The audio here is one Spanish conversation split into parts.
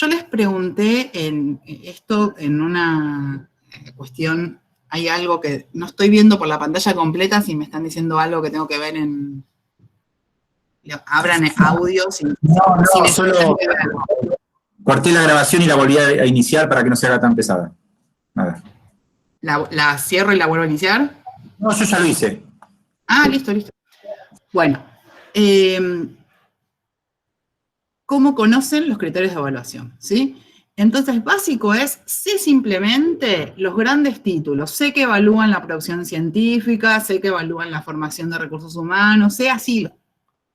yo les pregunté en esto en una cuestión, hay algo que no estoy viendo por la pantalla completa, si me están diciendo algo que tengo que ver en... Abran audio, si solo corté la grabación y la volví a iniciar para que no se haga tan pesada. Nada. ¿La cierro y la vuelvo a iniciar? No, yo ya lo hice. Ah, listo. Bueno, ¿cómo conocen los criterios de evaluación? ¿Sí? Entonces, básico es, sé simplemente los grandes títulos, sé que evalúan la producción científica, sé que evalúan la formación de recursos humanos, sé así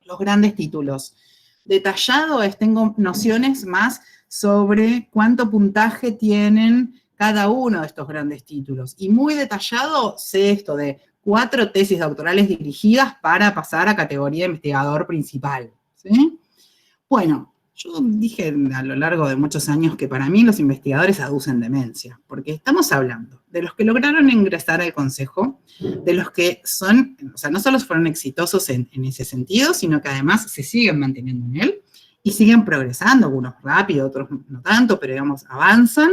los grandes títulos. Detallado es, tengo nociones más sobre cuánto puntaje tienen cada uno de estos grandes títulos. Y muy detallado sé esto de 4 tesis doctorales dirigidas para pasar a categoría de investigador principal. ¿Sí? Bueno, yo dije a lo largo de muchos años que para mí los investigadores aducen demencia, porque estamos hablando de los que lograron ingresar al consejo, de los que son, o sea, no solo fueron exitosos en ese sentido, sino que además se siguen manteniendo en él y siguen progresando, algunos rápido, otros no tanto, pero digamos, avanzan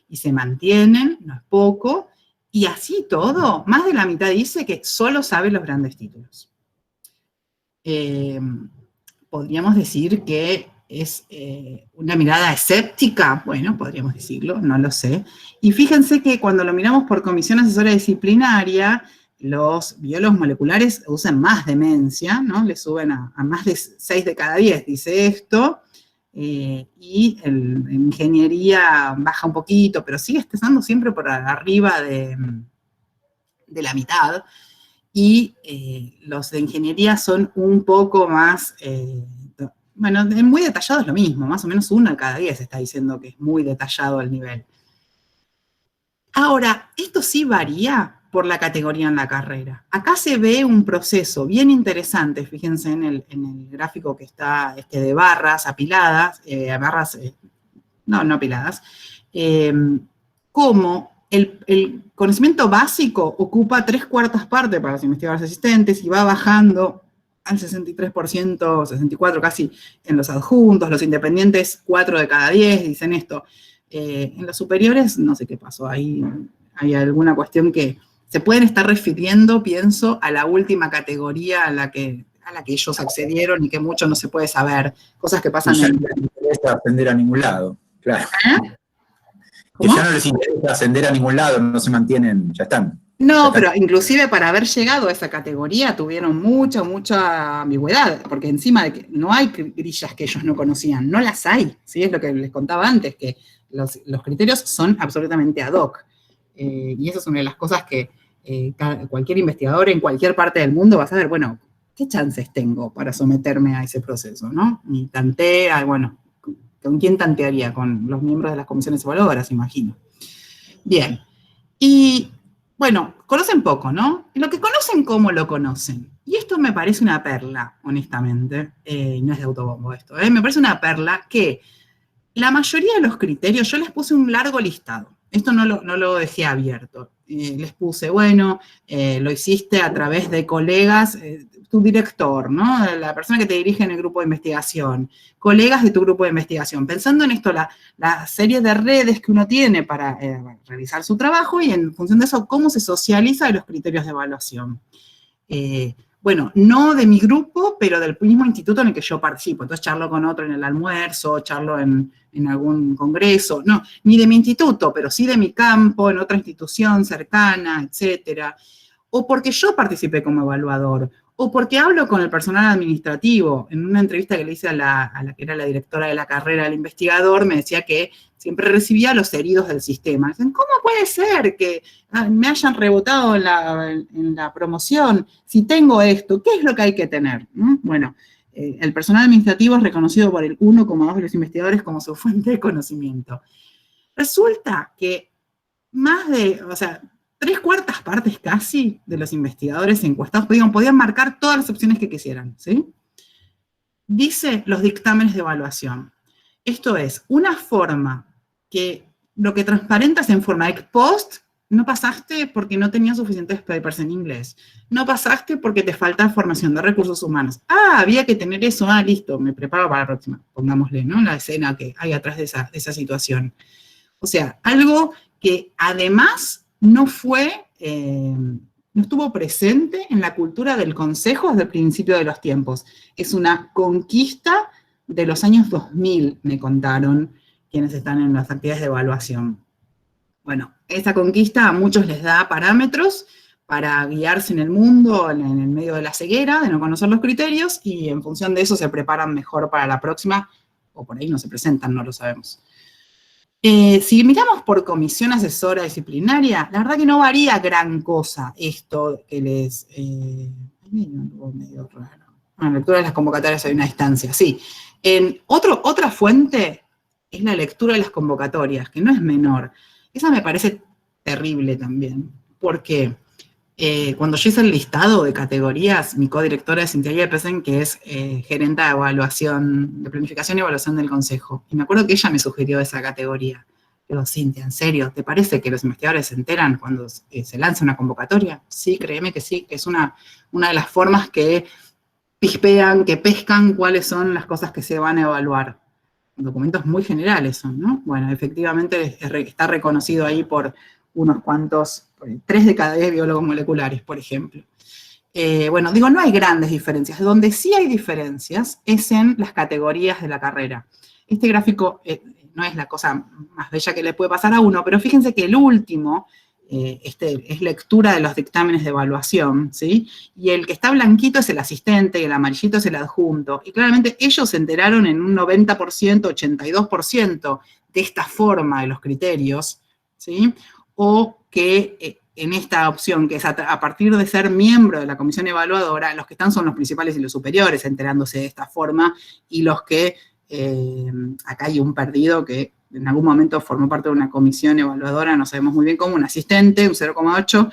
y se mantienen, no es poco, y así todo, más de la mitad dice que solo sabe los grandes títulos. Podríamos decir que es una mirada escéptica, bueno, podríamos decirlo, no lo sé. Y fíjense que cuando lo miramos por comisión asesora disciplinaria, los biólogos moleculares usan más demencia, ¿no? Le suben a más de 6 de cada 10, dice esto, y en ingeniería baja un poquito, pero sigue estando siempre por arriba de la mitad. Y los de ingeniería son un poco más, bueno, muy detallado es lo mismo, más o menos 1 de cada 10 está diciendo que es muy detallado el nivel. Ahora, esto sí varía por la categoría en la carrera. Acá se ve un proceso bien interesante, fíjense en el gráfico que está de barras apiladas, no apiladas, cómo el conocimiento básico ocupa 3/4 partes para los investigadores asistentes y va bajando al 63%, 64% casi en los adjuntos, los independientes 4 de cada 10 dicen esto. En los superiores no sé qué pasó, ahí hay alguna cuestión que se pueden estar refiriendo, pienso, a la última categoría a la que ellos accedieron y que mucho no se puede saber, cosas que pasan en... No les interesa ascender a ningún lado, claro. Que ¿Cómo? ya no les interesa ascender a ningún lado, no se mantienen, ya están. No, pero inclusive para haber llegado a esa categoría tuvieron mucha ambigüedad, porque encima de que no hay grillas que ellos no conocían, no las hay, ¿sí? Es lo que les contaba antes, que los criterios son absolutamente ad hoc. Y eso es una de las cosas que cualquier investigador en cualquier parte del mundo va a saber, bueno, ¿qué chances tengo para someterme a ese proceso, no? Y tantea, bueno, ¿con quién tantearía? Con los miembros de las comisiones evaluadoras, imagino. Bien, y bueno, conocen poco, ¿no? Lo que conocen, ¿cómo lo conocen? Y esto me parece una perla, honestamente, y no es de autobombo esto, me parece una perla que la mayoría de los criterios, yo les puse un largo listado, esto no lo dejé abierto, les puse, bueno, lo hiciste a través de colegas, tu director, ¿no? La persona que te dirige en el grupo de investigación, colegas de tu grupo de investigación, pensando en esto, la serie de redes que uno tiene para realizar su trabajo y en función de eso, cómo se socializa los criterios de evaluación. Bueno, no de mi grupo, pero del mismo instituto en el que yo participo. Entonces charlo con otro en el almuerzo, charlo en algún congreso, no, ni de mi instituto, pero sí de mi campo, en otra institución cercana, etcétera. O porque yo participé como evaluador, o porque hablo con el personal administrativo. En una entrevista que le hice a la que era la directora de la carrera del investigador, me decía que siempre recibía a los heridos del sistema. Dicen, ¿cómo puede ser que me hayan rebotado en la promoción? Si tengo esto, ¿qué es lo que hay que tener? Bueno, el personal administrativo es reconocido por el 1,2 de los investigadores como su fuente de conocimiento. Resulta que más de, o sea, 3/4 partes casi de los investigadores encuestados podían marcar todas las opciones que quisieran, ¿sí? Dice los dictámenes de evaluación. Esto es una forma que lo que transparenta es en forma ex post No pasaste porque no tenías suficientes papers en inglés. No pasaste porque te falta formación de recursos humanos. Ah, había que tener eso. Ah, listo, me preparo para la próxima. Pongámosle, ¿no? La escena que hay atrás de esa situación. O sea, algo que además no estuvo presente en la cultura del consejo desde el principio de los tiempos. Es una conquista de los años 2000, me contaron quienes están en las actividades de evaluación. Bueno, esa conquista a muchos les da parámetros para guiarse en el mundo, en el medio de la ceguera, de no conocer los criterios, y en función de eso se preparan mejor para la próxima, o por ahí no se presentan, no lo sabemos. Si miramos por comisión asesora disciplinaria, la verdad que no varía gran cosa esto que les... medio raro. En la lectura de las convocatorias hay una distancia, sí. Otra fuente es la lectura de las convocatorias, que no es menor. Esa me parece terrible también, porque cuando yo hice el listado de categorías, mi codirectora es Cintia Yepesen, que es gerente de evaluación, de planificación y evaluación del consejo. Y me acuerdo que ella me sugirió esa categoría. Digo, Cintia, ¿en serio? ¿Te parece que los investigadores se enteran cuando se lanza una convocatoria? Sí, créeme que sí, que es una de las formas que pispean, que pescan cuáles son las cosas que se van a evaluar. Documentos muy generales son, ¿no? Bueno, efectivamente está reconocido ahí por unos cuantos, 3 de cada 10 biólogos moleculares, por ejemplo. Bueno, digo, no hay grandes diferencias. Donde sí hay diferencias es en las categorías de la carrera. Este gráfico no es la cosa más bella que le puede pasar a uno, pero fíjense que el último es lectura de los dictámenes de evaluación, ¿sí? Y el que está blanquito es el asistente y el amarillito es el adjunto. Y claramente ellos se enteraron en un 90%, 82% de esta forma de los criterios, ¿sí? O que en esta opción, que es a partir de ser miembro de la comisión evaluadora, los que están son los principales y los superiores enterándose de esta forma, y los que, acá hay un perdido que en algún momento formó parte de una comisión evaluadora, no sabemos muy bien cómo, un asistente, un 0,8,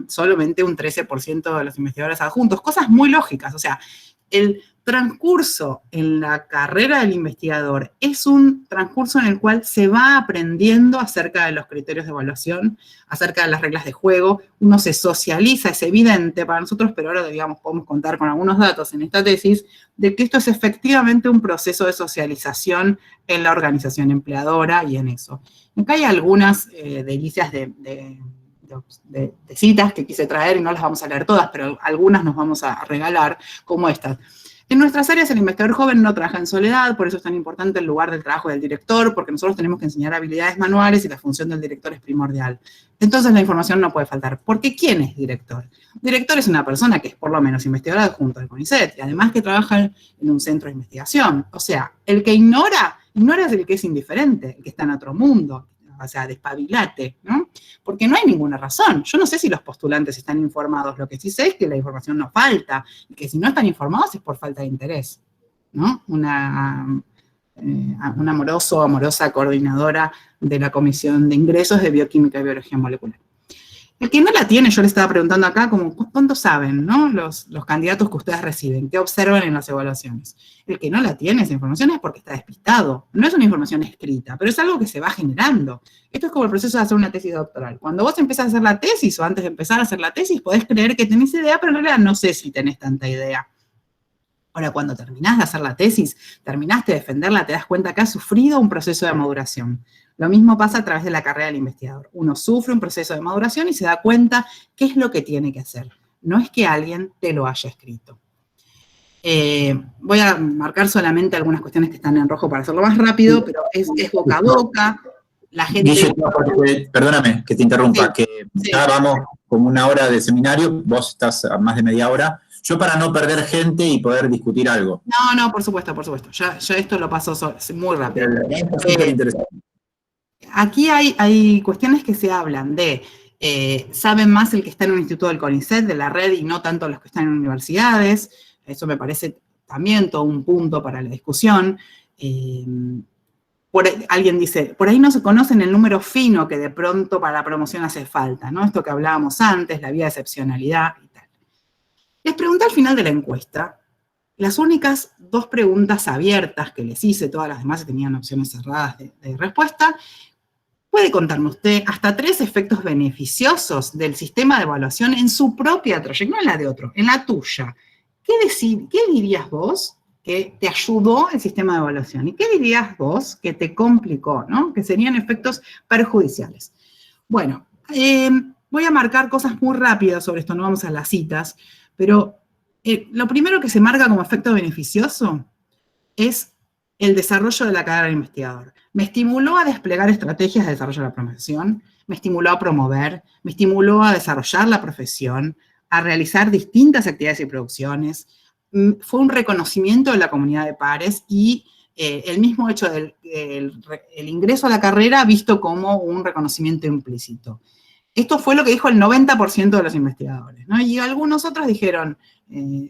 solamente un 13% de los investigadores adjuntos, cosas muy lógicas. O sea, el transcurso en la carrera del investigador es un transcurso en el cual se va aprendiendo acerca de los criterios de evaluación, acerca de las reglas de juego, uno se socializa, es evidente para nosotros, pero ahora, digamos, podemos contar con algunos datos en esta tesis, de que esto es efectivamente un proceso de socialización en la organización empleadora y en eso. Acá hay algunas delicias de citas que quise traer y no las vamos a leer todas, pero algunas nos vamos a regalar, como estas. En nuestras áreas el investigador joven no trabaja en soledad, por eso es tan importante el lugar del trabajo del director, porque nosotros tenemos que enseñar habilidades manuales y la función del director es primordial. Entonces la información no puede faltar. ¿Porque quién es director? Director es una persona que es por lo menos investigadora adjunto del CONICET y además que trabaja en un centro de investigación. O sea, el que ignora es el que es indiferente, el que está en otro mundo. O sea, despabilate, ¿no? Porque no hay ninguna razón. Yo no sé si los postulantes están informados. Lo que sí sé es que la información no falta, y que si no están informados es por falta de interés, ¿no? Una amorosa coordinadora de la Comisión de Ingresos de Bioquímica y Biología Molecular. El que no la tiene, yo le estaba preguntando acá, como, ¿cuánto saben, no? Los candidatos que ustedes reciben, ¿qué observan en las evaluaciones? El que no la tiene esa información es porque está despistado. No es una información escrita, pero es algo que se va generando. Esto es como el proceso de hacer una tesis doctoral. Cuando vos empezás a hacer la tesis, o antes de empezar a hacer la tesis, podés creer que tenés idea, pero en realidad no sé si tenés tanta idea. Ahora, cuando terminás de hacer la tesis, terminaste de defenderla, te das cuenta que has sufrido un proceso de maduración. Lo mismo pasa a través de la carrera del investigador. Uno sufre un proceso de maduración y se da cuenta qué es lo que tiene que hacer. No es que alguien te lo haya escrito. Voy a marcar solamente algunas cuestiones que están en rojo para hacerlo más rápido, pero es boca a boca. La gente... Guille, perdóname que te interrumpa, sí, que ya vamos como una hora de seminario, vos estás a más de media hora. Yo para no perder gente y poder discutir algo. No, por supuesto. Ya esto lo paso muy rápido. Aquí hay cuestiones que se hablan de, saben más el que está en un instituto del CONICET, de la red, y no tanto los que están en universidades. Eso me parece también todo un punto para la discusión. Alguien dice, por ahí no se conocen el número fino que de pronto para la promoción hace falta, ¿no? Esto que hablábamos antes, la vía de excepcionalidad y tal. Les pregunté al final de la encuesta, las únicas 2 preguntas abiertas que les hice, todas las demás tenían opciones cerradas de respuesta, puede contarme usted hasta 3 efectos beneficiosos del sistema de evaluación en su propia trayectoria, no en la de otro, en la tuya. ¿Qué dirías vos que te ayudó el sistema de evaluación? ¿Y qué dirías vos que te complicó, ¿no? Que serían efectos perjudiciales. Bueno, voy a marcar cosas muy rápidas sobre esto, no vamos a las citas, pero lo primero que se marca como efecto beneficioso es el desarrollo de la carrera del investigador. Me estimuló a desplegar estrategias de desarrollo de la profesión, me estimuló a promover, me estimuló a desarrollar la profesión, a realizar distintas actividades y producciones. Fue un reconocimiento de la comunidad de pares y el mismo hecho del el ingreso a la carrera visto como un reconocimiento implícito. Esto fue lo que dijo el 90% de los investigadores, ¿no? Y algunos otros dijeron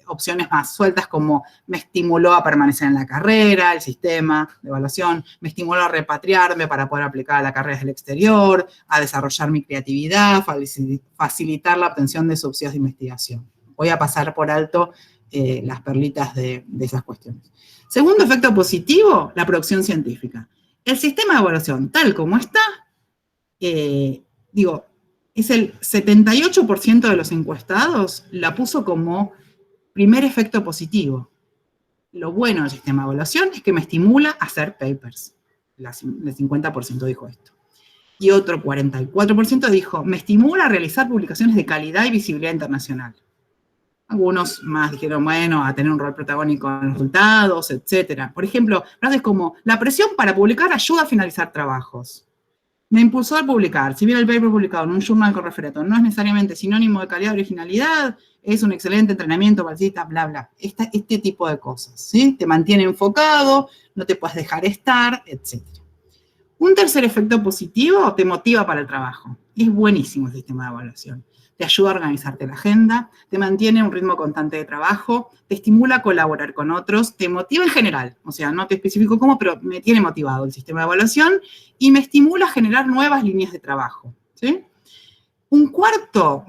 opciones más sueltas como me estimuló a permanecer en la carrera, el sistema de evaluación, me estimuló a repatriarme para poder aplicar a la carrera del exterior, a desarrollar mi creatividad, facilitar la obtención de subsidios de investigación. Voy a pasar por alto las perlitas de esas cuestiones. Segundo efecto positivo, la producción científica. El sistema de evaluación, tal como está, es el 78% de los encuestados la puso como primer efecto positivo. Lo bueno del sistema de evaluación es que me estimula a hacer papers. El 50% dijo esto. Y otro 44% dijo, me estimula a realizar publicaciones de calidad y visibilidad internacional. Algunos más dijeron, bueno, a tener un rol protagónico en los resultados, etc. Por ejemplo, frases como, la presión para publicar ayuda a finalizar trabajos. Me impulsó a publicar. Si bien el paper publicado en un journal con referato no es necesariamente sinónimo de calidad o originalidad, es un excelente entrenamiento para citas, bla, bla. Este tipo de cosas, ¿sí? Te mantiene enfocado, no te puedes dejar estar, etc. Un tercer efecto positivo te motiva para el trabajo. Es buenísimo el sistema de evaluación. Te ayuda a organizarte la agenda, te mantiene un ritmo constante de trabajo, te estimula a colaborar con otros, te motiva en general, o sea, no te especifico cómo, pero me tiene motivado el sistema de evaluación y me estimula a generar nuevas líneas de trabajo, ¿sí? Un cuarto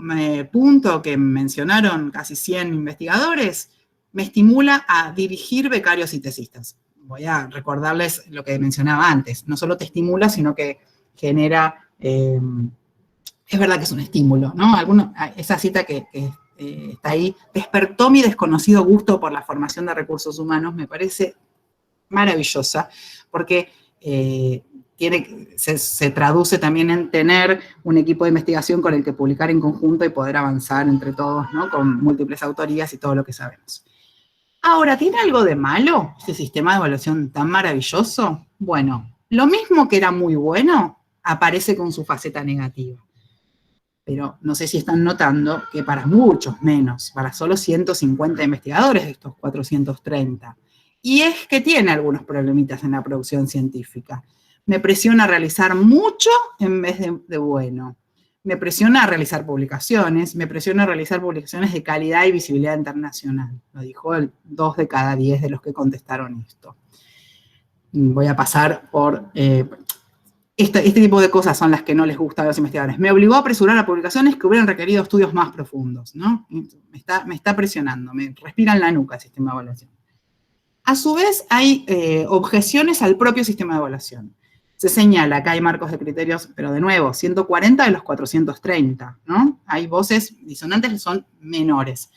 punto que mencionaron casi 100 investigadores, me estimula a dirigir becarios y tesistas. Voy a recordarles lo que mencionaba antes, no solo te estimula, sino que genera... es verdad que es un estímulo, ¿no? Esa cita que está ahí, despertó mi desconocido gusto por la formación de recursos humanos, me parece maravillosa, porque se traduce también en tener un equipo de investigación con el que publicar en conjunto y poder avanzar entre todos, ¿no? Con múltiples autorías y todo lo que sabemos. Ahora, ¿tiene algo de malo este sistema de evaluación tan maravilloso? Bueno, lo mismo que era muy bueno, aparece con su faceta negativa. Pero no sé si están notando que para muchos menos, para solo 150 investigadores de estos 430, y es que tiene algunos problemitas en la producción científica. Me presiona a realizar mucho en vez de bueno. Me presiona a realizar publicaciones, me presiona a realizar publicaciones de calidad y visibilidad internacional. Lo dijo 2 de cada 10 de los que contestaron esto. Voy a pasar por... Este tipo de cosas son las que no les gustan a los investigadores. Me obligó a apresurar a publicaciones que hubieran requerido estudios más profundos, ¿no? Me está presionando, me respira en la nuca el sistema de evaluación. A su vez, hay objeciones al propio sistema de evaluación. Se señala que hay marcos de criterios, pero de nuevo, 140 de los 430, ¿no? Hay voces disonantes que son menores.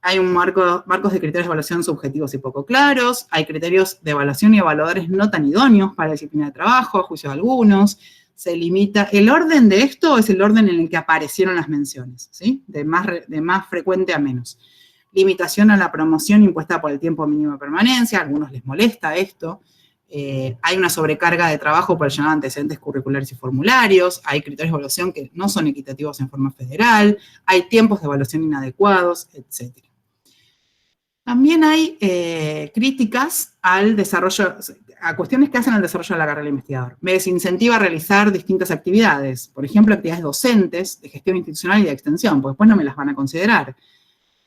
Hay marcos de criterios de evaluación subjetivos y poco claros, hay criterios de evaluación y evaluadores no tan idóneos para la disciplina de trabajo, a juicio de algunos, se limita, el orden de esto es el orden en el que aparecieron las menciones, ¿sí? De más frecuente a menos. Limitación a la promoción impuesta por el tiempo mínimo de permanencia, a algunos les molesta esto, hay una sobrecarga de trabajo por llenar antecedentes curriculares y formularios, hay criterios de evaluación que no son equitativos en forma federal, hay tiempos de evaluación inadecuados, etc. También hay críticas al desarrollo, a cuestiones que hacen al desarrollo de la carrera del investigador. Me desincentiva a realizar distintas actividades, por ejemplo, actividades docentes, de gestión institucional y de extensión, porque después no me las van a considerar.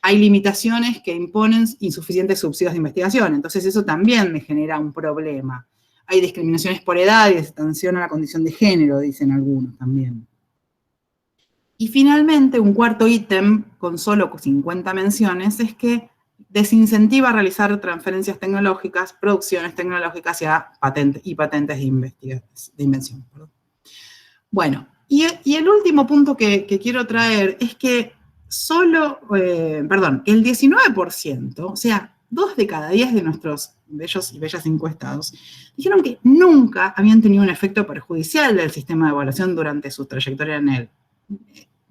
Hay limitaciones que imponen insuficientes subsidios de investigación, entonces eso también me genera un problema. Hay discriminaciones por edad y desatención a la condición de género, dicen algunos también. Y finalmente, un cuarto ítem, con solo 50 menciones, es que desincentiva a realizar transferencias tecnológicas, producciones tecnológicas y patentes de invención. Perdón. Bueno, y el último punto que quiero traer es que el 19%, o sea, 2 de cada 10 de nuestros bellos y bellas encuestados, dijeron que nunca habían tenido un efecto perjudicial del sistema de evaluación durante su trayectoria en él.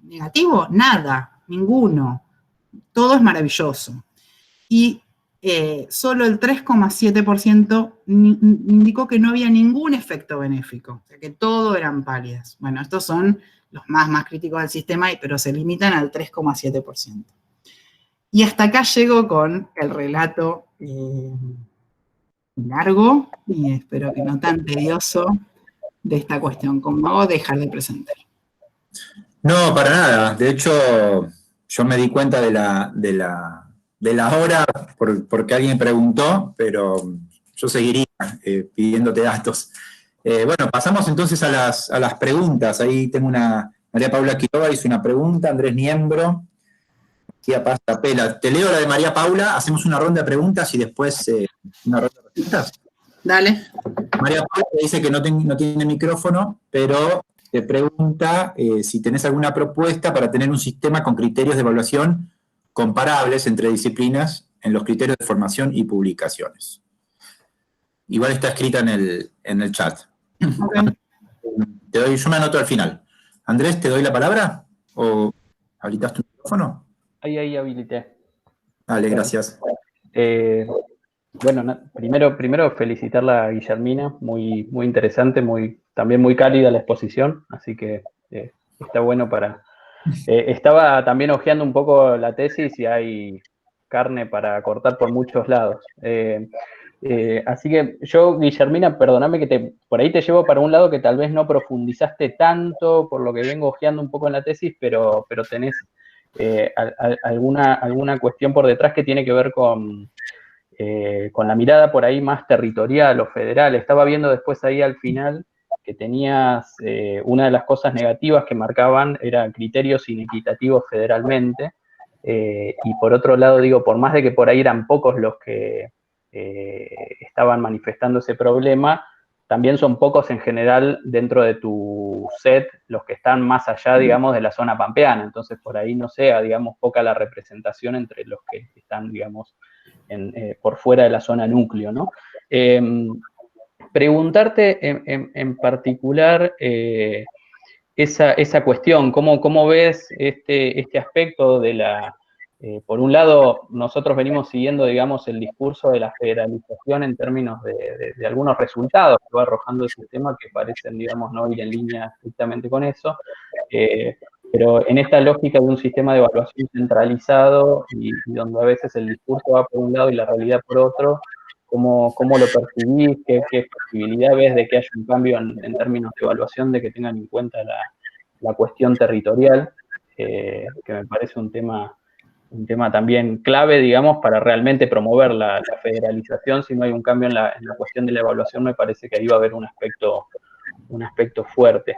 Negativo, nada, ninguno. Todo es maravilloso. Y solo el 3,7% indicó que no había ningún efecto benéfico, o sea que todo eran pálidas. Bueno, estos son los más críticos del sistema, pero se limitan al 3,7%. Y hasta acá llego con el relato largo, y espero que no tan tedioso, de esta cuestión. ¿Cómo hago dejar de presentar? No, para nada. De hecho, yo me di cuenta de la hora porque alguien preguntó, pero yo seguiría pidiéndote datos. Bueno, pasamos entonces a las preguntas. Ahí tengo María Paula Quiroga hizo una pregunta, Andrés Niembro, Tía Paz Capela. Te leo la de María Paula, hacemos una ronda de preguntas y después una ronda de respuestas. Dale. María Paula dice que no tiene micrófono, pero te pregunta si tenés alguna propuesta para tener un sistema con criterios de evaluación comparables entre disciplinas en los criterios de formación y publicaciones. Igual está escrita en el chat. Okay. Yo me anoto al final. Andrés, ¿te doy la palabra? ¿O habilitas tu micrófono? Ahí habilité. Dale, gracias. Bueno, primero felicitarla a Guillermina, muy interesante, también muy cálida la exposición, así que está bueno para... estaba también hojeando un poco la tesis y hay carne para cortar por muchos lados. Así que yo, Guillermina, perdóname que por ahí te llevo para un lado que tal vez no profundizaste tanto por lo que vengo hojeando un poco en la tesis, pero tenés alguna cuestión por detrás que tiene que ver con la mirada por ahí más territorial o federal. Estaba viendo después ahí al final que tenías una de las cosas negativas que marcaban era criterios inequitativos federalmente, y por otro lado, digo, por más de que por ahí eran pocos los que estaban manifestando ese problema, también son pocos en general dentro de tu set los que están más allá, digamos, de la zona pampeana. Entonces, por ahí no sea, digamos, poca la representación entre los que están, digamos, por fuera de la zona núcleo, ¿no? Preguntarte en particular esa cuestión, ¿cómo ves este aspecto de la... por un lado, nosotros venimos siguiendo, digamos, el discurso de la federalización en términos de algunos resultados que va arrojando el sistema que parecen, digamos, no ir en línea estrictamente con eso, pero en esta lógica de un sistema de evaluación centralizado y donde a veces el discurso va por un lado y la realidad por otro, ¿cómo lo percibís? ¿Qué posibilidad ves de que haya un cambio en términos de evaluación, de que tengan en cuenta la cuestión territorial, que me parece un tema también clave, digamos, para realmente promover la federalización? Si no hay un cambio en la cuestión de la evaluación, me parece que ahí va a haber un aspecto fuerte.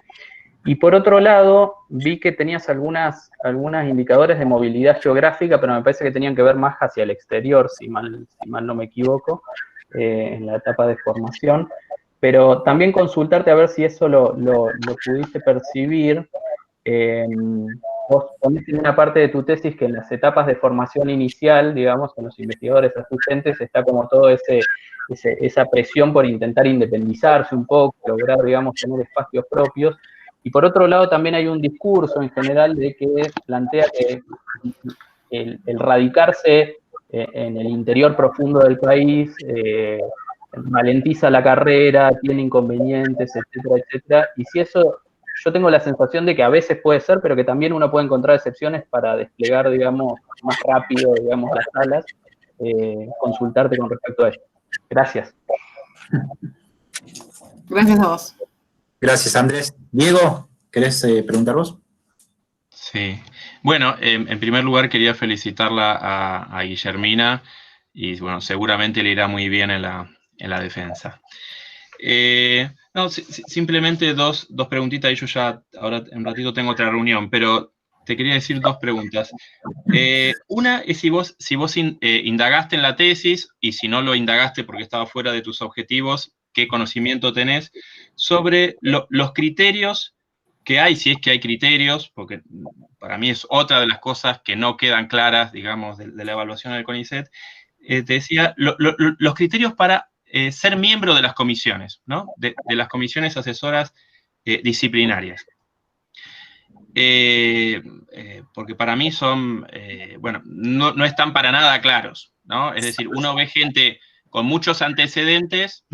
Y por otro lado, vi que tenías algunos indicadores de movilidad geográfica, pero me parece que tenían que ver más hacia el exterior, si mal no me equivoco, en la etapa de formación. Pero también consultarte a ver si eso lo pudiste percibir. Vos ponés en una parte de tu tesis que en las etapas de formación inicial, digamos, en los investigadores asistentes, está como todo esa presión por intentar independizarse un poco, lograr, digamos, tener espacios propios. Y por otro lado también hay un discurso en general de que plantea que el radicarse en el interior profundo del país ralentiza la carrera, tiene inconvenientes, etcétera, etcétera. Y si eso, yo tengo la sensación de que a veces puede ser, pero que también uno puede encontrar excepciones para desplegar, digamos, más rápido, digamos, las salas. Consultarte con respecto a ello. Gracias. Gracias a vos. Gracias, Andrés. Diego, ¿querés preguntar vos? Sí. Bueno, en primer lugar quería felicitarla a Guillermina y bueno, seguramente le irá muy bien en la defensa. No, simplemente dos preguntitas, y yo ya ahora en un ratito tengo otra reunión, pero te quería decir dos preguntas. Una es si vos indagaste en la tesis, y si no lo indagaste porque estaba fuera de tus objetivos, ¿qué conocimiento tenés sobre los criterios qué hay, si es que hay criterios, porque para mí es otra de las cosas que no quedan claras, digamos, de la evaluación del CONICET. Te decía, los criterios para ser miembro de las comisiones, ¿no? De las comisiones asesoras disciplinarias. Porque para mí son, bueno, no están para nada claros, ¿no? Es decir, uno ve gente con muchos antecedentes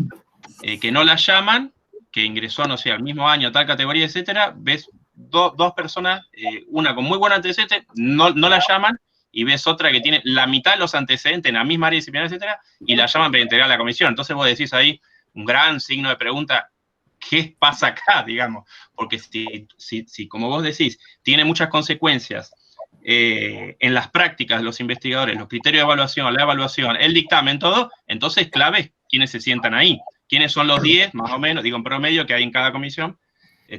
que no la llaman, que ingresó, no sé, al mismo año, tal categoría, etcétera, ves dos personas, una con muy buen antecedente, no la llaman, y ves otra que tiene la mitad de los antecedentes en la misma área disciplinaria, etcétera, y la llaman para integrar la comisión. Entonces vos decís ahí un gran signo de pregunta, ¿qué pasa acá, digamos? Porque si como vos decís, tiene muchas consecuencias en las prácticas de los investigadores, los criterios de evaluación, la evaluación, el dictamen, todo, entonces clave quiénes se sientan ahí. ¿Quiénes son los 10, más o menos, digo en promedio, que hay en cada comisión?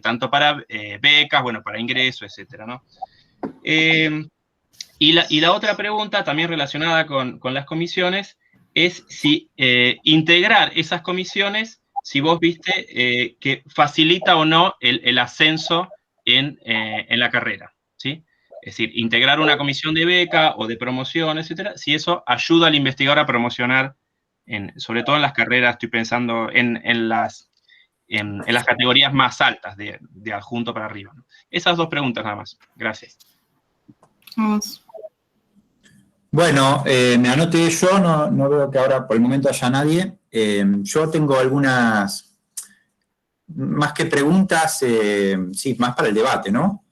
Tanto para becas, bueno, para ingreso, etcétera, ¿no? Y la otra pregunta, también relacionada con las comisiones, es si integrar esas comisiones, si vos viste que facilita o no el ascenso en la carrera, ¿sí? Es decir, integrar una comisión de beca o de promoción, etcétera, si eso ayuda al investigador a promocionar, sobre todo en las carreras, estoy pensando en las categorías más altas, de adjunto para arriba, ¿no? Esas dos preguntas nada más. Gracias. Vamos. Bueno, me anoté yo, no veo que ahora por el momento haya nadie. Yo tengo algunas, más que preguntas, sí, más para el debate, ¿no?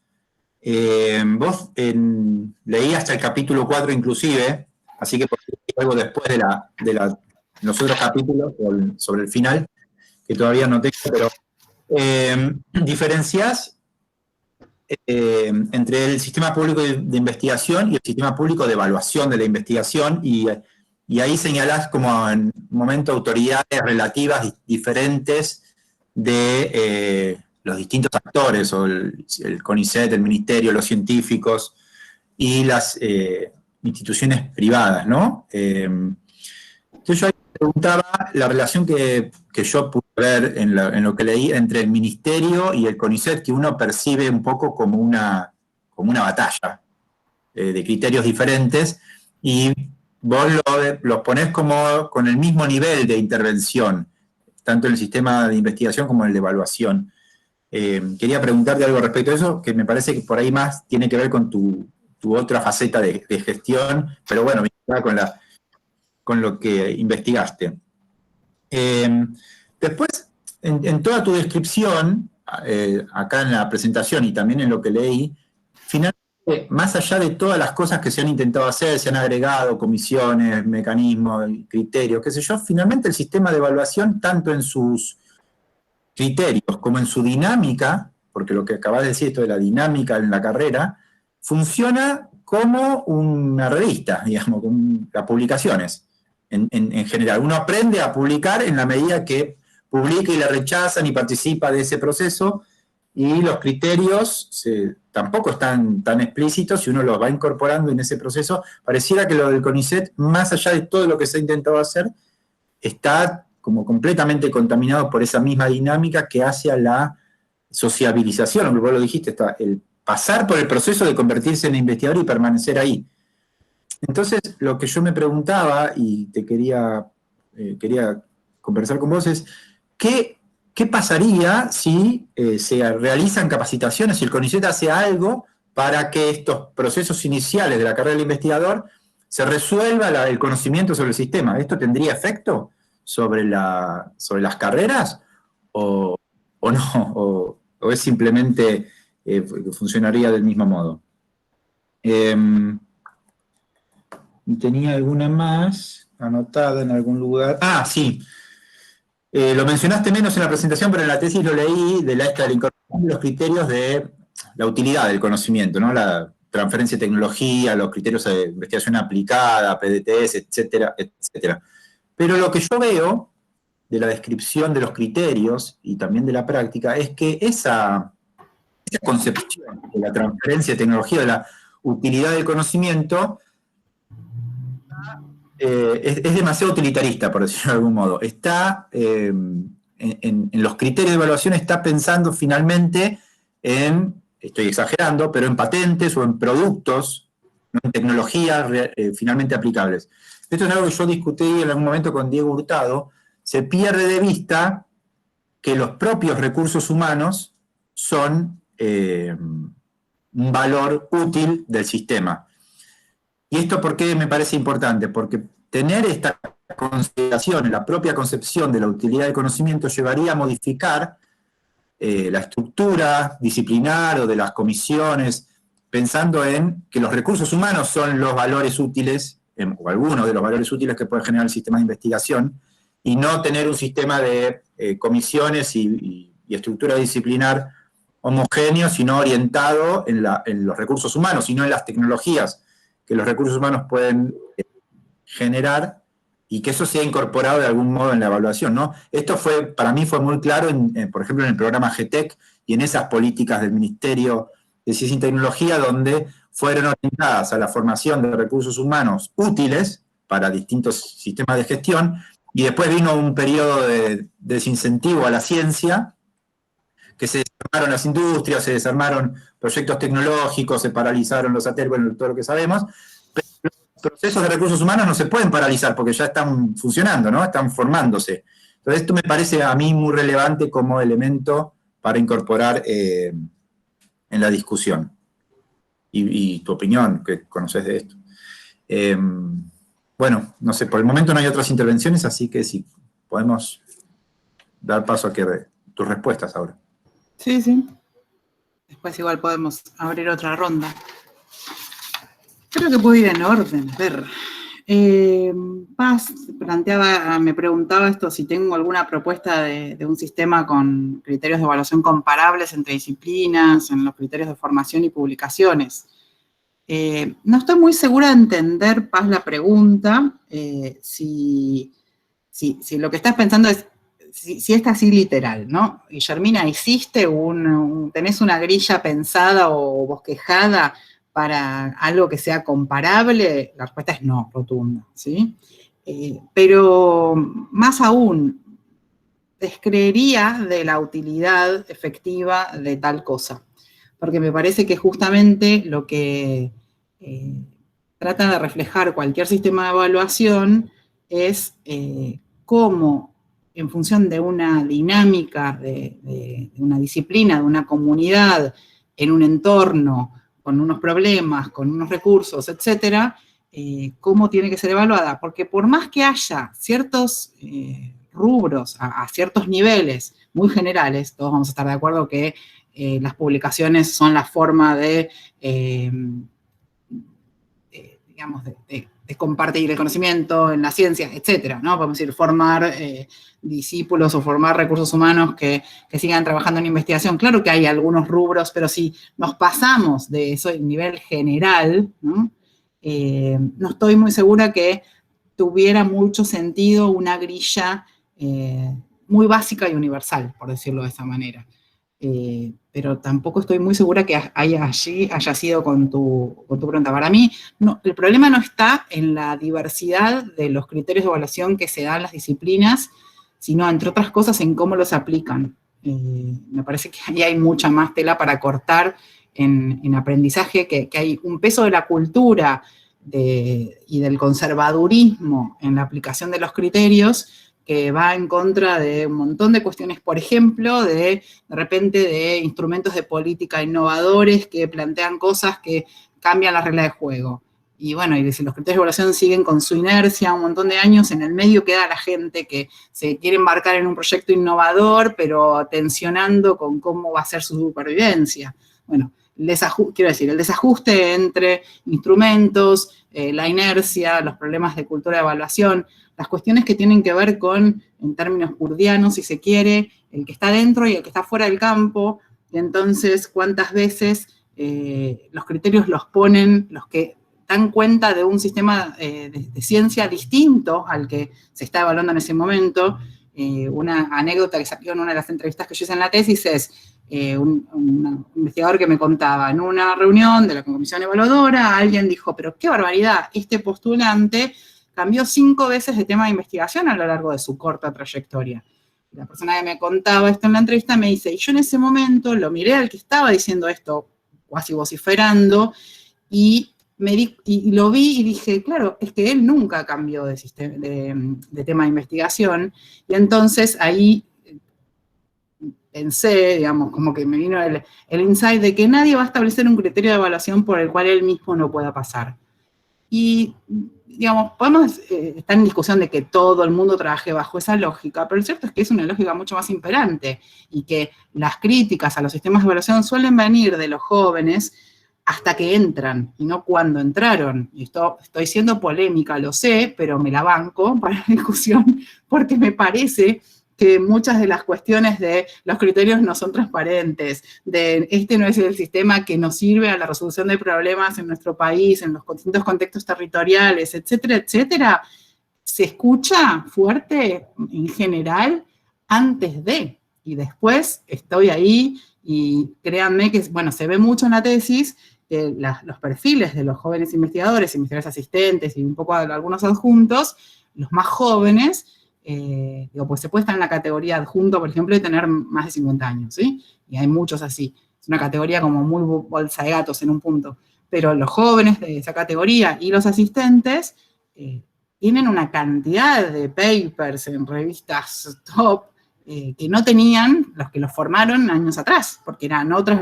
Vos leí hasta el capítulo 4 inclusive, así que por algo después de los otros capítulos sobre el final, que todavía no tengo, pero diferenciás entre el sistema público de investigación y el sistema público de evaluación de la investigación, y ahí señalás como en un momento autoridades relativas diferentes de los distintos actores, o el CONICET, el ministerio, los científicos y las instituciones privadas, ¿no? Entonces yo ahí preguntaba la relación que yo pude ver en lo que leí entre el ministerio y el CONICET, que uno percibe un poco como una batalla de criterios diferentes, y vos los ponés como con el mismo nivel de intervención, tanto en el sistema de investigación como en el de evaluación. Quería preguntarte algo respecto a eso, que me parece que por ahí más tiene que ver con tu otra faceta de gestión, pero bueno, vinculada con lo que investigaste. Después, en toda tu descripción, acá en la presentación y también en lo que leí, finalmente, más allá de todas las cosas que se han intentado hacer, se han agregado comisiones, mecanismos, criterios, qué sé yo, finalmente el sistema de evaluación, tanto en sus criterios como en su dinámica, porque lo que acabas de decir, esto de la dinámica en la carrera, funciona como una revista, digamos, con las publicaciones. En general, uno aprende a publicar en la medida que publica y le rechazan y participa de ese proceso, y los criterios tampoco están tan explícitos, y uno los va incorporando en ese proceso. Pareciera que lo del CONICET, más allá de todo lo que se ha intentado hacer, está como completamente contaminado por esa misma dinámica que hace a la sociabilización, como vos lo dijiste, está el pasar por el proceso de convertirse en investigador y permanecer ahí. Entonces, lo que yo me preguntaba, y te quería conversar con vos, es ¿qué pasaría si se realizan capacitaciones, si el CONICET hace algo para que estos procesos iniciales de la carrera del investigador se resuelva el conocimiento sobre el sistema? ¿Esto tendría efecto sobre las carreras o no? ¿O es simplemente que funcionaría del mismo modo? Tenía alguna más anotada en algún lugar. Ah, sí. Lo mencionaste menos en la presentación, pero en la tesis lo leí, de la incorporación de los criterios de la utilidad del conocimiento, ¿no? La transferencia de tecnología, los criterios de investigación aplicada, PDTs, etcétera, etcétera. Pero lo que yo veo de la descripción de los criterios y también de la práctica es que esa concepción de la transferencia de tecnología, de la utilidad del conocimiento, es demasiado utilitarista, por decirlo de algún modo. Está, en los criterios de evaluación, está pensando finalmente estoy exagerando, pero en patentes o en productos, ¿no? En tecnologías finalmente aplicables. Esto es algo que yo discutí en algún momento con Diego Hurtado. Se pierde de vista que los propios recursos humanos son un valor útil del sistema. ¿Y esto por qué me parece importante? Porque tener esta consideración, la propia concepción de la utilidad del conocimiento llevaría a modificar la estructura disciplinar o de las comisiones, pensando en que los recursos humanos son los valores útiles, o algunos de los valores útiles que puede generar el sistema de investigación, y no tener un sistema de comisiones y estructura disciplinar homogéneo, sino orientado en los recursos humanos, y no en las tecnologías que los recursos humanos pueden generar, y que eso sea incorporado de algún modo en la evaluación, ¿no? Esto para mí fue muy claro, por ejemplo, en el programa GTEC y en esas políticas del Ministerio de Ciencia y Tecnología, donde fueron orientadas a la formación de recursos humanos útiles para distintos sistemas de gestión, y después vino un periodo de desincentivo a la ciencia, que se desarmaron las industrias, se desarmaron proyectos tecnológicos, se paralizaron los satélites, bueno, todo lo que sabemos, pero los procesos de recursos humanos no se pueden paralizar porque ya están funcionando, ¿no? Están formándose. Entonces esto me parece a mí muy relevante como elemento para incorporar en la discusión. Y tu opinión, que conoces de esto. Bueno, no sé, por el momento no hay otras intervenciones, así que sí, podemos dar paso a tus respuestas ahora. Sí, sí. Después igual podemos abrir otra ronda. Creo que puedo ir en orden. A ver. Paz me preguntaba esto, si tengo alguna propuesta de un sistema con criterios de evaluación comparables entre disciplinas, en los criterios de formación y publicaciones. No estoy muy segura de entender, Paz, la pregunta, si lo que estás pensando es, si es así literal, ¿no? Guillermina, ¿tenés una grilla pensada o bosquejada para algo que sea comparable? La respuesta es no, rotunda, ¿sí? Pero más aún, descreería de la utilidad efectiva de tal cosa, porque me parece que justamente lo que trata de reflejar cualquier sistema de evaluación es cómo, en función de una dinámica, de una disciplina, de una comunidad, en un entorno, con unos problemas, con unos recursos, etcétera, cómo tiene que ser evaluada. Porque por más que haya ciertos rubros, a ciertos niveles muy generales, todos vamos a estar de acuerdo que las publicaciones son la forma de compartir el conocimiento en la ciencia, etcétera, ¿no? Podemos decir, formar discípulos o formar recursos humanos que sigan trabajando en investigación. Claro que hay algunos rubros, pero si nos pasamos de eso a nivel general, ¿no? No estoy muy segura que tuviera mucho sentido una grilla muy básica y universal, por decirlo de esa manera. Pero tampoco estoy muy segura que haya sido con tu pregunta. Para mí, no, el problema no está en la diversidad de los criterios de evaluación que se dan en las disciplinas, sino, entre otras cosas, en cómo los aplican. Me parece que ahí hay mucha más tela para cortar en aprendizaje, que hay un peso de la cultura y del conservadurismo en la aplicación de los criterios, que va en contra de un montón de cuestiones, por ejemplo, de repente de instrumentos de política innovadores que plantean cosas que cambian la regla de juego. Y bueno, y si los criterios de evaluación siguen con su inercia un montón de años, en el medio queda la gente que se quiere embarcar en un proyecto innovador, pero tensionando con cómo va a ser su supervivencia. Bueno, el desajuste entre instrumentos, la inercia, los problemas de cultura de evaluación, las cuestiones que tienen que ver con, en términos purdianos, si se quiere, el que está dentro y el que está fuera del campo, y entonces cuántas veces los criterios los ponen los que dan cuenta de un sistema de ciencia distinto al que se está evaluando en ese momento. Una anécdota que salió en una de las entrevistas que yo hice en la tesis es un investigador que me contaba, en una reunión de la comisión evaluadora, alguien dijo, pero qué barbaridad, este postulante cambió 5 veces de tema de investigación a lo largo de su corta trayectoria. la persona que me contaba esto en la entrevista me dice, y yo en ese momento lo miré al que estaba diciendo esto, casi vociferando, y lo vi y dije, claro, es que él nunca cambió de tema de investigación, y entonces ahí pensé, digamos, como que me vino el insight de que nadie va a establecer un criterio de evaluación por el cual él mismo no pueda pasar. Y, digamos, podemos estar en discusión de que todo el mundo trabaje bajo esa lógica, pero lo cierto es que es una lógica mucho más imperante y que las críticas a los sistemas de evaluación suelen venir de los jóvenes hasta que entran y no cuando entraron. Y estoy siendo polémica, lo sé, pero me la banco para la discusión porque me parece que muchas de las cuestiones de los criterios no son transparentes, de este no es el sistema que nos sirve a la resolución de problemas en nuestro país, en los distintos contextos territoriales, etcétera, etcétera, se escucha fuerte en general antes de, y después estoy ahí, y créanme que, bueno, se ve mucho en la tesis, los perfiles de los jóvenes investigadores asistentes y un poco algunos adjuntos, los más jóvenes, pues se puede estar en la categoría adjunto, por ejemplo, y tener más de 50 años, ¿sí? Y hay muchos así. Es una categoría como muy bolsa de gatos en un punto. Pero los jóvenes de esa categoría y los asistentes tienen una cantidad de papers en revistas top que no tenían los que los formaron años atrás, porque eran otras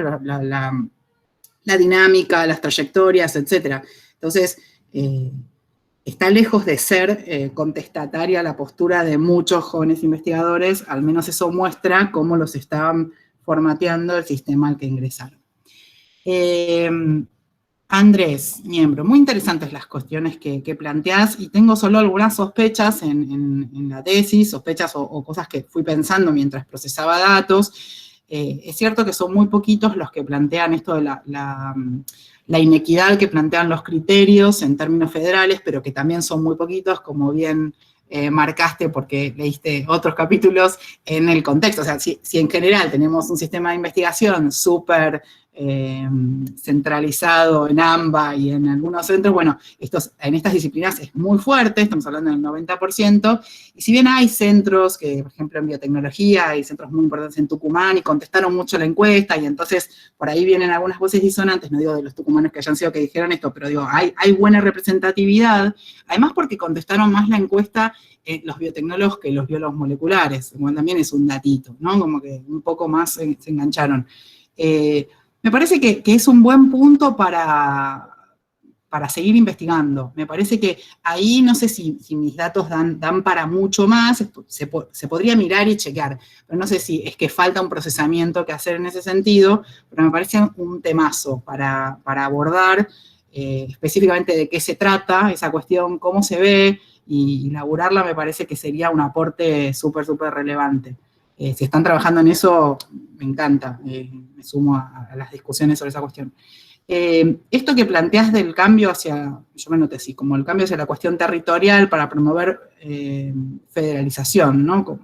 la dinámica, las trayectorias, etc. Entonces, está lejos de ser contestataria la postura de muchos jóvenes investigadores, al menos eso muestra cómo los estaban formateando el sistema al que ingresaron. Andrés, miembro, muy interesantes las cuestiones que planteás, y tengo solo algunas sospechas en la tesis, sospechas o cosas que fui pensando mientras procesaba datos. Es cierto que son muy poquitos los que plantean esto de la inequidad que plantean los criterios en términos federales, pero que también son muy poquitos, como bien marcaste porque leíste otros capítulos en el contexto. O sea, si en general tenemos un sistema de investigación súper centralizado en AMBA y en algunos centros, bueno, en estas disciplinas es muy fuerte, estamos hablando del 90%, y si bien hay centros que, por ejemplo, en biotecnología, hay centros muy importantes en Tucumán y contestaron mucho la encuesta, y entonces por ahí vienen algunas voces disonantes, no digo de los tucumanos que hayan sido que dijeron esto, pero digo, hay buena representatividad, además porque contestaron más la encuesta los biotecnólogos que los biólogos moleculares, bueno, también es un datito, ¿no? Como que un poco más se engancharon. Me parece que es un buen punto para seguir investigando. Me parece que ahí no sé si mis datos dan para mucho más, se podría mirar y chequear, pero no sé si es que falta un procesamiento que hacer en ese sentido, pero me parece un temazo para abordar específicamente de qué se trata esa cuestión, cómo se ve, y elaborarla me parece que sería un aporte súper, súper relevante. Si están trabajando en eso, me encanta, me sumo a las discusiones sobre esa cuestión. Esto que planteás del cambio hacia, yo me noté así, como el cambio hacia la cuestión territorial para promover federalización, ¿no?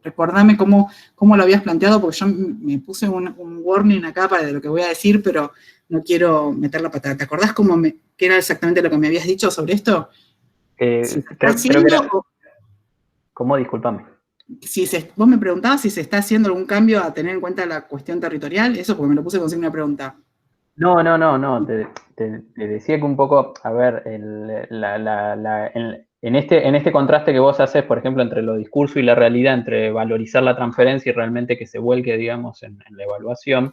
Recordame cómo lo habías planteado, porque yo me puse un warning acá para de lo que voy a decir, pero no quiero meter la pata. ¿Te acordás qué era exactamente lo que me habías dicho sobre esto? Creo que era... ¿Cómo? Discúlpame. Vos me preguntabas si se está haciendo algún cambio a tener en cuenta la cuestión territorial, eso porque me lo puse con signo de pregunta. No, te decía que un poco, a ver, en este contraste que vos haces, por ejemplo, entre lo discurso y la realidad, entre valorizar la transferencia y realmente que se vuelque, digamos, en la evaluación,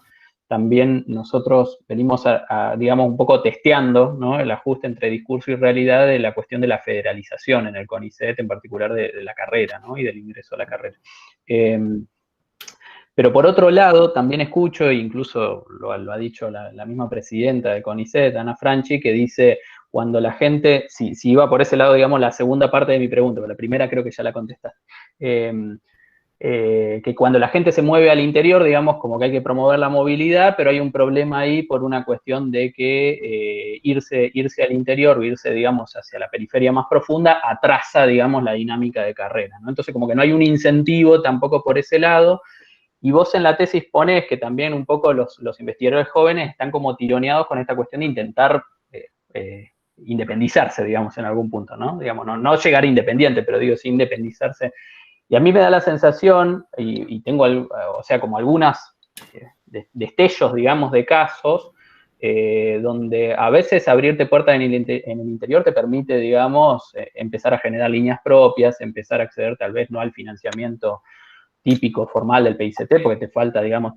también nosotros venimos digamos, un poco testeando, ¿no?, el ajuste entre discurso y realidad de la cuestión de la federalización en el CONICET, en particular de la carrera, ¿no?, y del ingreso a la carrera. Pero por otro lado, también escucho, e incluso lo ha dicho la misma presidenta de CONICET, Ana Franchi, que dice, cuando la gente, si iba por ese lado, digamos, la segunda parte de mi pregunta, pero la primera creo que ya la contestaste, que cuando la gente se mueve al interior, digamos, como que hay que promover la movilidad, pero hay un problema ahí por una cuestión de que irse al interior o irse, digamos, hacia la periferia más profunda atrasa, digamos, la dinámica de carrera, ¿no? Entonces, como que no hay un incentivo tampoco por ese lado. Y vos en la tesis pones que también un poco los investigadores jóvenes están como tironeados con esta cuestión de intentar independizarse, digamos, en algún punto, ¿no? Digamos, no llegar independiente, pero digo, sí independizarse Y a mí me da la sensación, y tengo, o sea, como algunas destellos, digamos, de casos, donde a veces abrirte puertas en el interior te permite, digamos, empezar a generar líneas propias, empezar a acceder tal vez no al financiamiento típico, formal del PICT, porque te falta, digamos,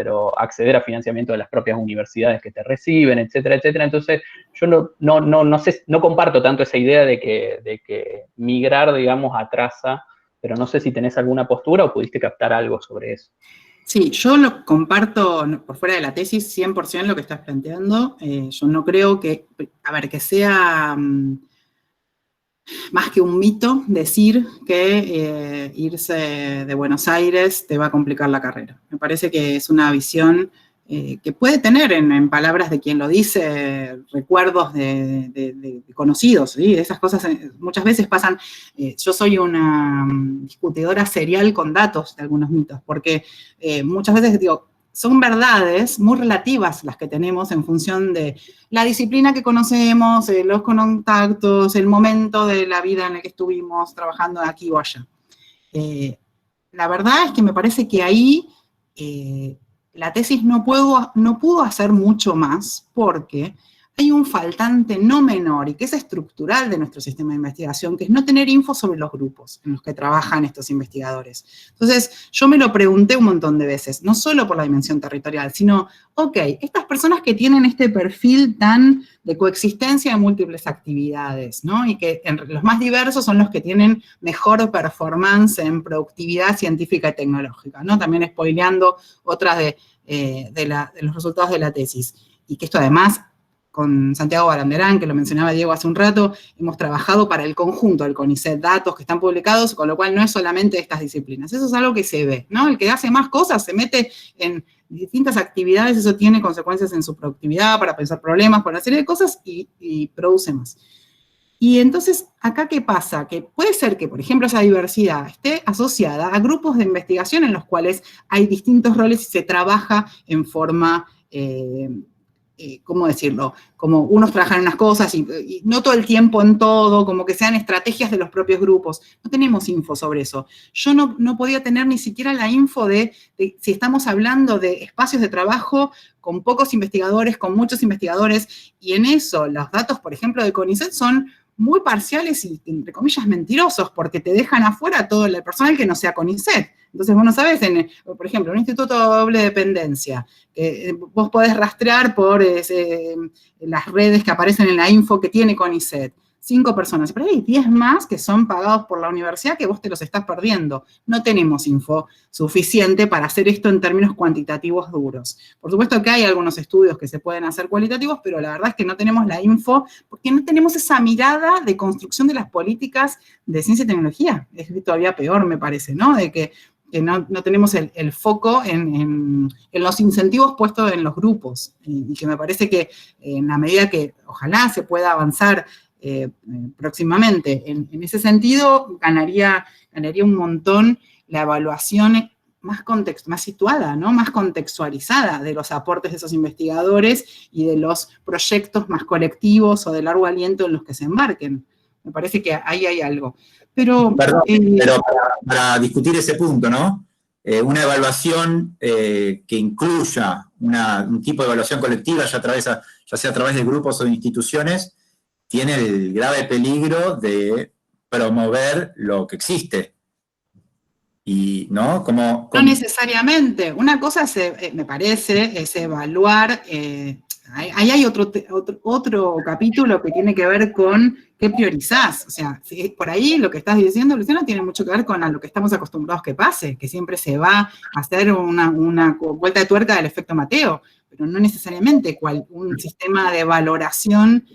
pero acceder a financiamiento de las propias universidades que te reciben, etcétera, etcétera. Entonces, yo no sé, no comparto tanto esa idea de que migrar, digamos, atrasa, pero no sé si tenés alguna postura o pudiste captar algo sobre eso. Sí, yo lo comparto por fuera de la tesis 100% lo que estás planteando. Yo no creo que, a ver, que sea más que un mito decir que irse de Buenos Aires te va a complicar la carrera. Me parece que es una visión que puede tener en palabras de quien lo dice, recuerdos de conocidos, ¿sí? Esas cosas muchas veces pasan. Yo soy una discutidora serial con datos de algunos mitos, porque muchas veces digo, son verdades muy relativas las que tenemos en función de la disciplina que conocemos, los contactos, el momento de la vida en el que estuvimos trabajando aquí o allá. La verdad es que me parece que ahí la tesis no pudo hacer mucho más porque hay un faltante no menor y que es estructural de nuestro sistema de investigación, que es no tener info sobre los grupos en los que trabajan estos investigadores. Entonces, yo me lo pregunté un montón de veces, no solo por la dimensión territorial, sino, ok, estas personas que tienen este perfil tan de coexistencia de múltiples actividades, ¿no? Y que los más diversos son los que tienen mejor performance en productividad científica y tecnológica, ¿no? También spoileando otras de los resultados de la tesis. Y que esto además, con Santiago Baranderán, que lo mencionaba Diego hace un rato, hemos trabajado para el conjunto del CONICET, datos que están publicados, con lo cual no es solamente estas disciplinas. Eso es algo que se ve, ¿no? El que hace más cosas, se mete en distintas actividades, eso tiene consecuencias en su productividad, para pensar problemas, para una serie de cosas, y produce más. Y entonces, ¿acá qué pasa? Que puede ser que, por ejemplo, esa diversidad esté asociada a grupos de investigación en los cuales hay distintos roles y se trabaja en forma... ¿cómo decirlo? Como unos trabajan en unas cosas y no todo el tiempo en todo, como que sean estrategias de los propios grupos. No tenemos info sobre eso. Yo no podía tener ni siquiera la info de si estamos hablando de espacios de trabajo con pocos investigadores, con muchos investigadores, y en eso los datos, por ejemplo, de CONICET son muy parciales y, entre comillas, mentirosos, porque te dejan afuera todo el personal que no sea CONICET. Entonces, vos no sabés, por ejemplo, un instituto de doble dependencia, vos podés rastrear por las redes que aparecen en la info que tiene CONICET. 5 personas, pero hay 10 más que son pagados por la universidad que vos te los estás perdiendo. No tenemos info suficiente para hacer esto en términos cuantitativos duros. Por supuesto que hay algunos estudios que se pueden hacer cualitativos, pero la verdad es que no tenemos la info porque no tenemos esa mirada de construcción de las políticas de ciencia y tecnología. Es todavía peor, me parece, ¿no? De que no tenemos el foco en los incentivos puestos en los grupos. Y que me parece que en la medida que ojalá se pueda avanzar próximamente. En ese sentido, ganaría un montón la evaluación más situada, ¿no? Más contextualizada de los aportes de esos investigadores y de los proyectos más colectivos o de largo aliento en los que se embarquen. Me parece que ahí hay algo. Pero para discutir ese punto, ¿no? Una evaluación que incluya un tipo de evaluación colectiva, ya sea a través de grupos o de instituciones, tiene el grave peligro de promover lo que existe. Y, ¿no? No necesariamente. Una cosa, me parece, es evaluar. Ahí hay otro capítulo que tiene que ver con qué priorizás. O sea, por ahí lo que estás diciendo, Luciano, tiene mucho que ver con lo que estamos acostumbrados que pase, que siempre se va a hacer una vuelta de tuerca del efecto Mateo. Pero no necesariamente un sistema de valoración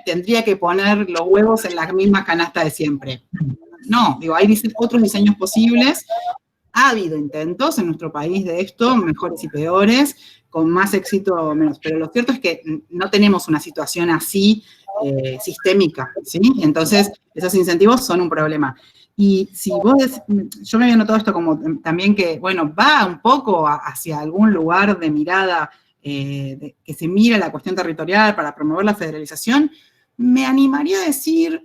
tendría que poner los huevos en la misma canasta de siempre. No, digo, hay otros diseños posibles. Ha habido intentos en nuestro país de esto, mejores y peores, con más éxito o menos. Pero lo cierto es que no tenemos una situación así sistémica, ¿sí? Entonces, esos incentivos son un problema. Y si yo me había notado esto como también que, bueno, va un poco hacia algún lugar de mirada que se mira la cuestión territorial para promover la federalización, me animaría a decir,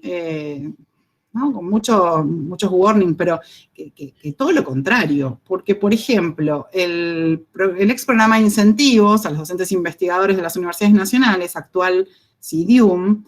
¿no? Con muchos warnings, pero que todo lo contrario. Porque, por ejemplo, el ex programa de incentivos a los docentes investigadores de las universidades nacionales, actual CIDIUM,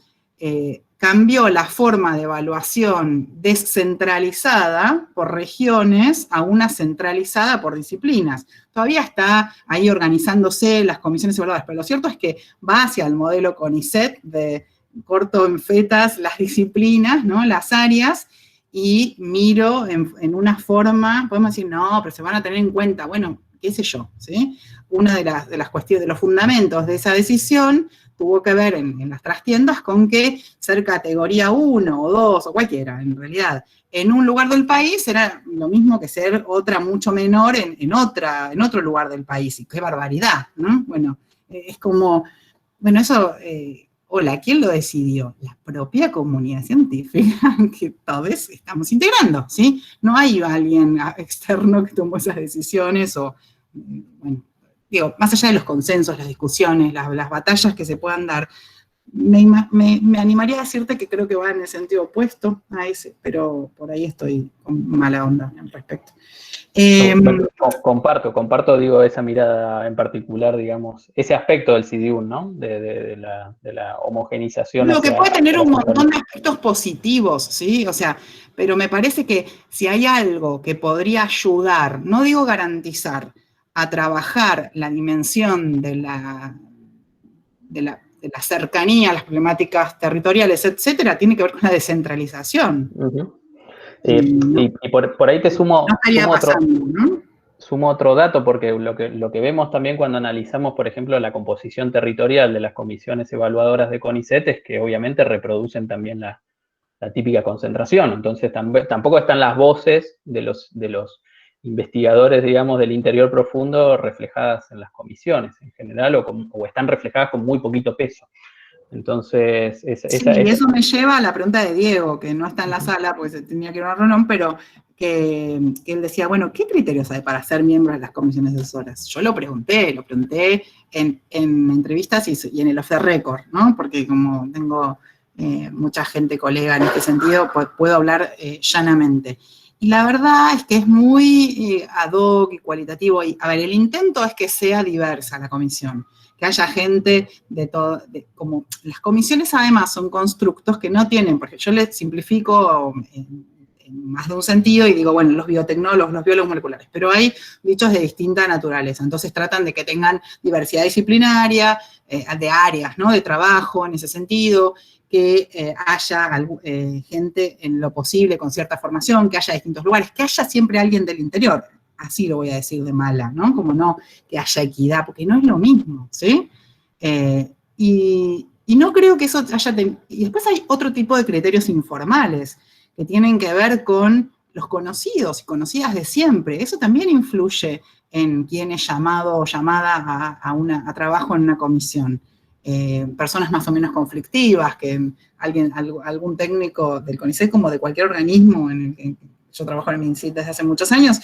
cambió la forma de evaluación descentralizada por regiones a una centralizada por disciplinas. Todavía está ahí organizándose las comisiones evaluadoras, pero lo cierto es que va hacia el modelo CONICET de corto en fetas las disciplinas, ¿no? Las áreas, y miro en una forma, podemos decir, no, pero se van a tener en cuenta, bueno, qué sé yo, ¿sí? Una de las cuestiones, de los fundamentos de esa decisión tuvo que ver en las trastiendas con que ser categoría 1 o 2 o cualquiera, en realidad, en un lugar del país era lo mismo que ser otra mucho menor en otro lugar del país. Y qué barbaridad, ¿no? Bueno, es como, bueno, eso, hola, ¿quién lo decidió? La propia comunidad científica que todos estamos integrando, ¿sí? No hay alguien externo que tomó esas decisiones o, bueno, digo, más allá de los consensos, las discusiones, las batallas que se puedan dar, me animaría a decirte que creo que va en el sentido opuesto a ese, pero por ahí estoy con mala onda al respecto. Comparto, digo, esa mirada en particular, digamos, ese aspecto del CIDIUM, ¿no? De la homogenización. Lo que puede tener un montón de aspectos positivos, ¿sí? O sea, pero me parece que si hay algo que podría ayudar, no digo garantizar, a trabajar la dimensión de la cercanía a las problemáticas territoriales, etcétera, tiene que ver con la descentralización. Uh-huh. Y por ahí te sumo otro dato, porque lo que vemos también cuando analizamos, por ejemplo, la composición territorial de las comisiones evaluadoras de CONICET es que obviamente reproducen también la típica concentración. Entonces tampoco están las voces de los investigadores, digamos, del interior profundo reflejadas en las comisiones en general, o están reflejadas con muy poquito peso. Entonces, eso me lleva a la pregunta de Diego, que no está en la sala, porque se tenía que ir a una reunión, pero que él decía, bueno, ¿qué criterios hay para ser miembro de las comisiones asesoras? Yo lo pregunté en entrevistas y en el off the record, ¿no? Porque como tengo mucha gente colega en este sentido, pues puedo hablar llanamente. Y la verdad es que es muy ad hoc y cualitativo. Y, a ver, el intento es que sea diversa la comisión, que haya gente de todo, como las comisiones además son constructos que no tienen, porque yo les simplifico en más de un sentido y digo, bueno, los biotecnólogos, los biólogos moleculares, pero hay bichos de distinta naturaleza, entonces tratan de que tengan diversidad disciplinaria, de áreas, ¿no? De trabajo en ese sentido, que haya gente en lo posible con cierta formación, que haya distintos lugares, que haya siempre alguien del interior, así lo voy a decir de mala, ¿no? Como no que haya equidad, porque no es lo mismo, ¿sí? Y no creo que eso haya... Y después hay otro tipo de criterios informales que tienen que ver con los conocidos y conocidas de siempre. Eso también influye en quién es llamado o llamada a trabajo en una comisión. Personas más o menos conflictivas, que algún técnico del CONICET, como de cualquier organismo yo trabajo en el MinSit desde hace muchos años,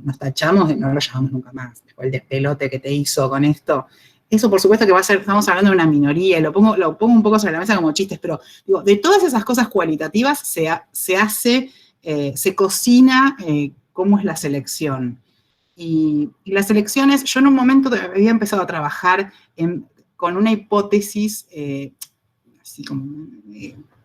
nos tachamos, no lo llamamos nunca más, después el despelote que te hizo con esto. Eso por supuesto que va a ser, estamos hablando de una minoría, y lo pongo un poco sobre la mesa como chistes, pero digo, de todas esas cosas cualitativas se cocina cómo es la selección. Y las elecciones, yo en un momento había empezado a trabajar con una hipótesis, así como...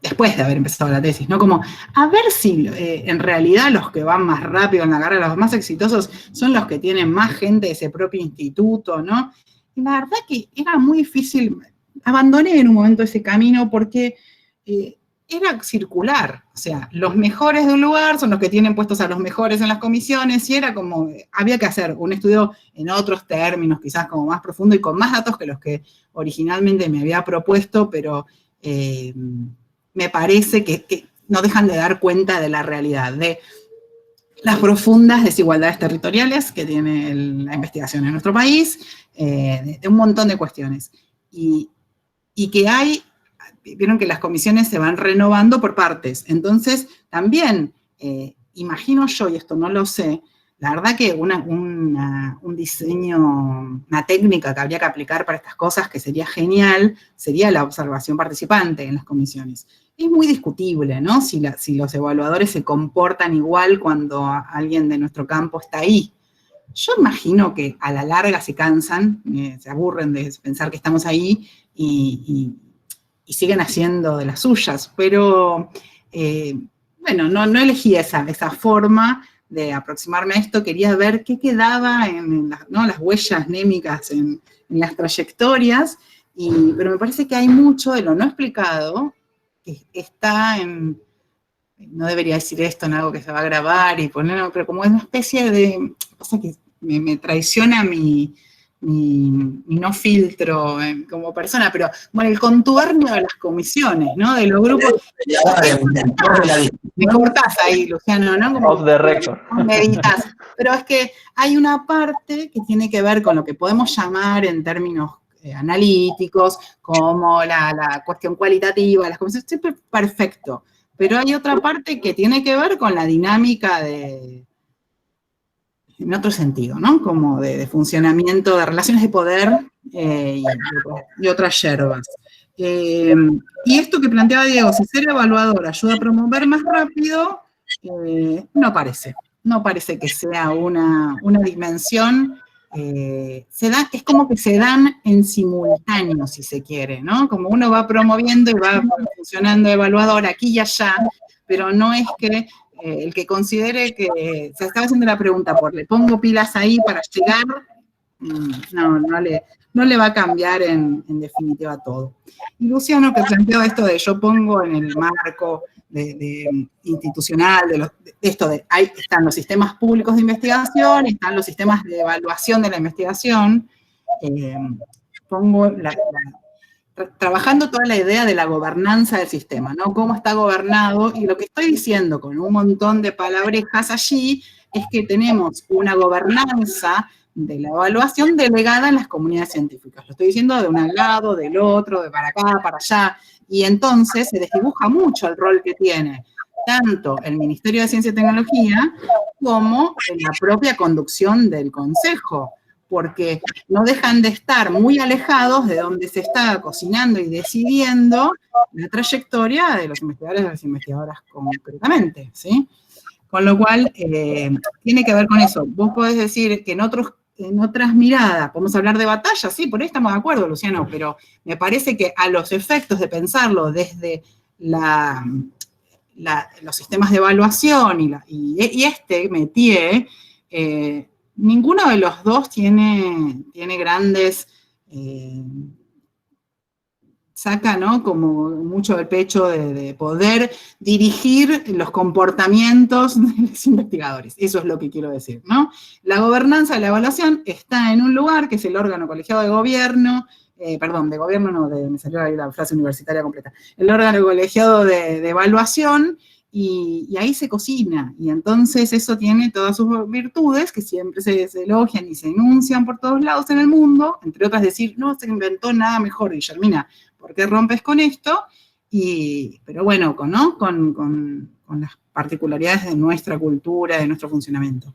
después de haber empezado la tesis, ¿no? Como, a ver si en realidad los que van más rápido en la carrera, los más exitosos, son los que tienen más gente de ese propio instituto, ¿no? Y la verdad que era muy difícil, abandoné en un momento ese camino porque era circular, o sea, los mejores de un lugar son los que tienen puestos a los mejores en las comisiones, y era como, había que hacer un estudio en otros términos, quizás como más profundo y con más datos que los que originalmente me había propuesto, pero... me parece que no dejan de dar cuenta de la realidad, de las profundas desigualdades territoriales que tiene la investigación en nuestro país, de un montón de cuestiones. Y que vieron que las comisiones se van renovando por partes. Entonces, también, imagino yo, y esto no lo sé, la verdad que un diseño, una técnica que habría que aplicar para estas cosas, que sería genial, sería la observación participante en las comisiones. es muy discutible, ¿no? Si los evaluadores se comportan igual cuando alguien de nuestro campo está ahí. Yo imagino que a la larga se cansan, se aburren de pensar que estamos ahí y siguen haciendo de las suyas, pero bueno, no elegí esa forma de aproximarme a esto, quería ver qué quedaba en las huellas némicas en las trayectorias, pero me parece que hay mucho de lo no explicado que está en, no debería decir esto en algo que se va a grabar y ponerlo, pero como es una especie de, pasa que me traiciona mi no filtro como persona, pero bueno, el contubernio de las comisiones, ¿no? De los grupos. Me cortás ahí, Luciano, ¿no? Como off the record. Meditas. Pero es que hay una parte que tiene que ver con lo que podemos llamar en términos analíticos, como la cuestión cualitativa, las comisiones, siempre perfecto. Pero hay otra parte que tiene que ver con la dinámica en otro sentido, ¿no? Como de funcionamiento, de relaciones de poder y otras yerbas. Y esto que planteaba Diego, si ser evaluador ayuda a promover más rápido, no parece que sea una dimensión, es como que se dan en simultáneo, si se quiere, ¿no? Como uno va promoviendo y va funcionando evaluador aquí y allá, pero no es que el que considere que se estaba haciendo la pregunta por le pongo pilas ahí para llegar, no le va a cambiar en definitiva todo. Y Luciano, que planteó esto de yo pongo en el marco institucional, ahí están los sistemas públicos de investigación, están los sistemas de evaluación de la investigación, pongo trabajando toda la idea de la gobernanza del sistema, ¿no? Cómo está gobernado, y lo que estoy diciendo con un montón de palabrejas allí es que tenemos una gobernanza de la evaluación delegada en las comunidades científicas. Lo estoy diciendo de un lado, del otro, de para acá, para allá, y entonces se desdibuja mucho el rol que tiene tanto el Ministerio de Ciencia y Tecnología como la propia conducción del Consejo, porque no dejan de estar muy alejados de donde se está cocinando y decidiendo la trayectoria de los investigadores y de las investigadoras concretamente, ¿sí? Con lo cual, tiene que ver con eso. Vos podés decir que en otras miradas, podemos hablar de batallas, sí, por ahí estamos de acuerdo, Luciano, pero me parece que a los efectos de pensarlo desde los sistemas de evaluación y este métier, ninguno de los dos tiene grandes, saca, ¿no? Como mucho del pecho de poder dirigir los comportamientos de los investigadores. Eso es lo que quiero decir, ¿no? La gobernanza de la evaluación está en un lugar que es el órgano colegiado de gobierno, me salió ahí la frase universitaria completa, el órgano colegiado de evaluación, y ahí se cocina, y entonces eso tiene todas sus virtudes, que siempre se elogian y se enuncian por todos lados en el mundo, entre otras decir, no se inventó nada mejor, Guillermina, ¿por qué rompes con esto? Pero bueno, ¿no? Con las particularidades de nuestra cultura, de nuestro funcionamiento.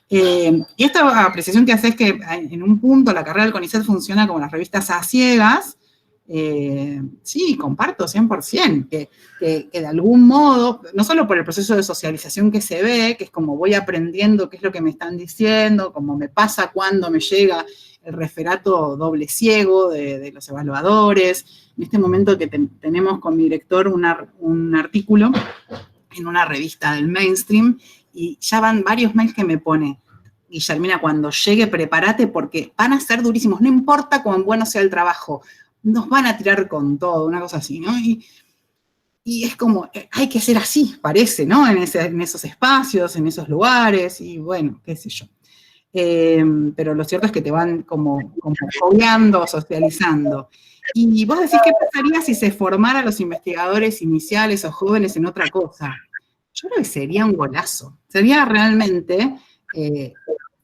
Y esta apreciación que haces que en un punto la carrera del CONICET funciona como las revistas a ciegas, sí, comparto 100%, que de algún modo, no solo por el proceso de socialización que se ve, que es como voy aprendiendo qué es lo que me están diciendo, como me pasa cuando me llega el referato doble ciego de los evaluadores. En este momento que tenemos con mi director un artículo en una revista del mainstream, y ya van varios mails que me pone, Guillermina, cuando llegue prepárate porque van a ser durísimos, no importa cuán bueno sea el trabajo, nos van a tirar con todo, una cosa así, ¿no? Y es como, hay que ser así, parece, ¿no? En esos espacios, en esos lugares, y bueno, qué sé yo. Pero lo cierto es que te van como fogueando, socializando. Y vos decís, ¿qué pasaría si se formara a los investigadores iniciales o jóvenes en otra cosa? Yo creo que sería un golazo. Sería realmente,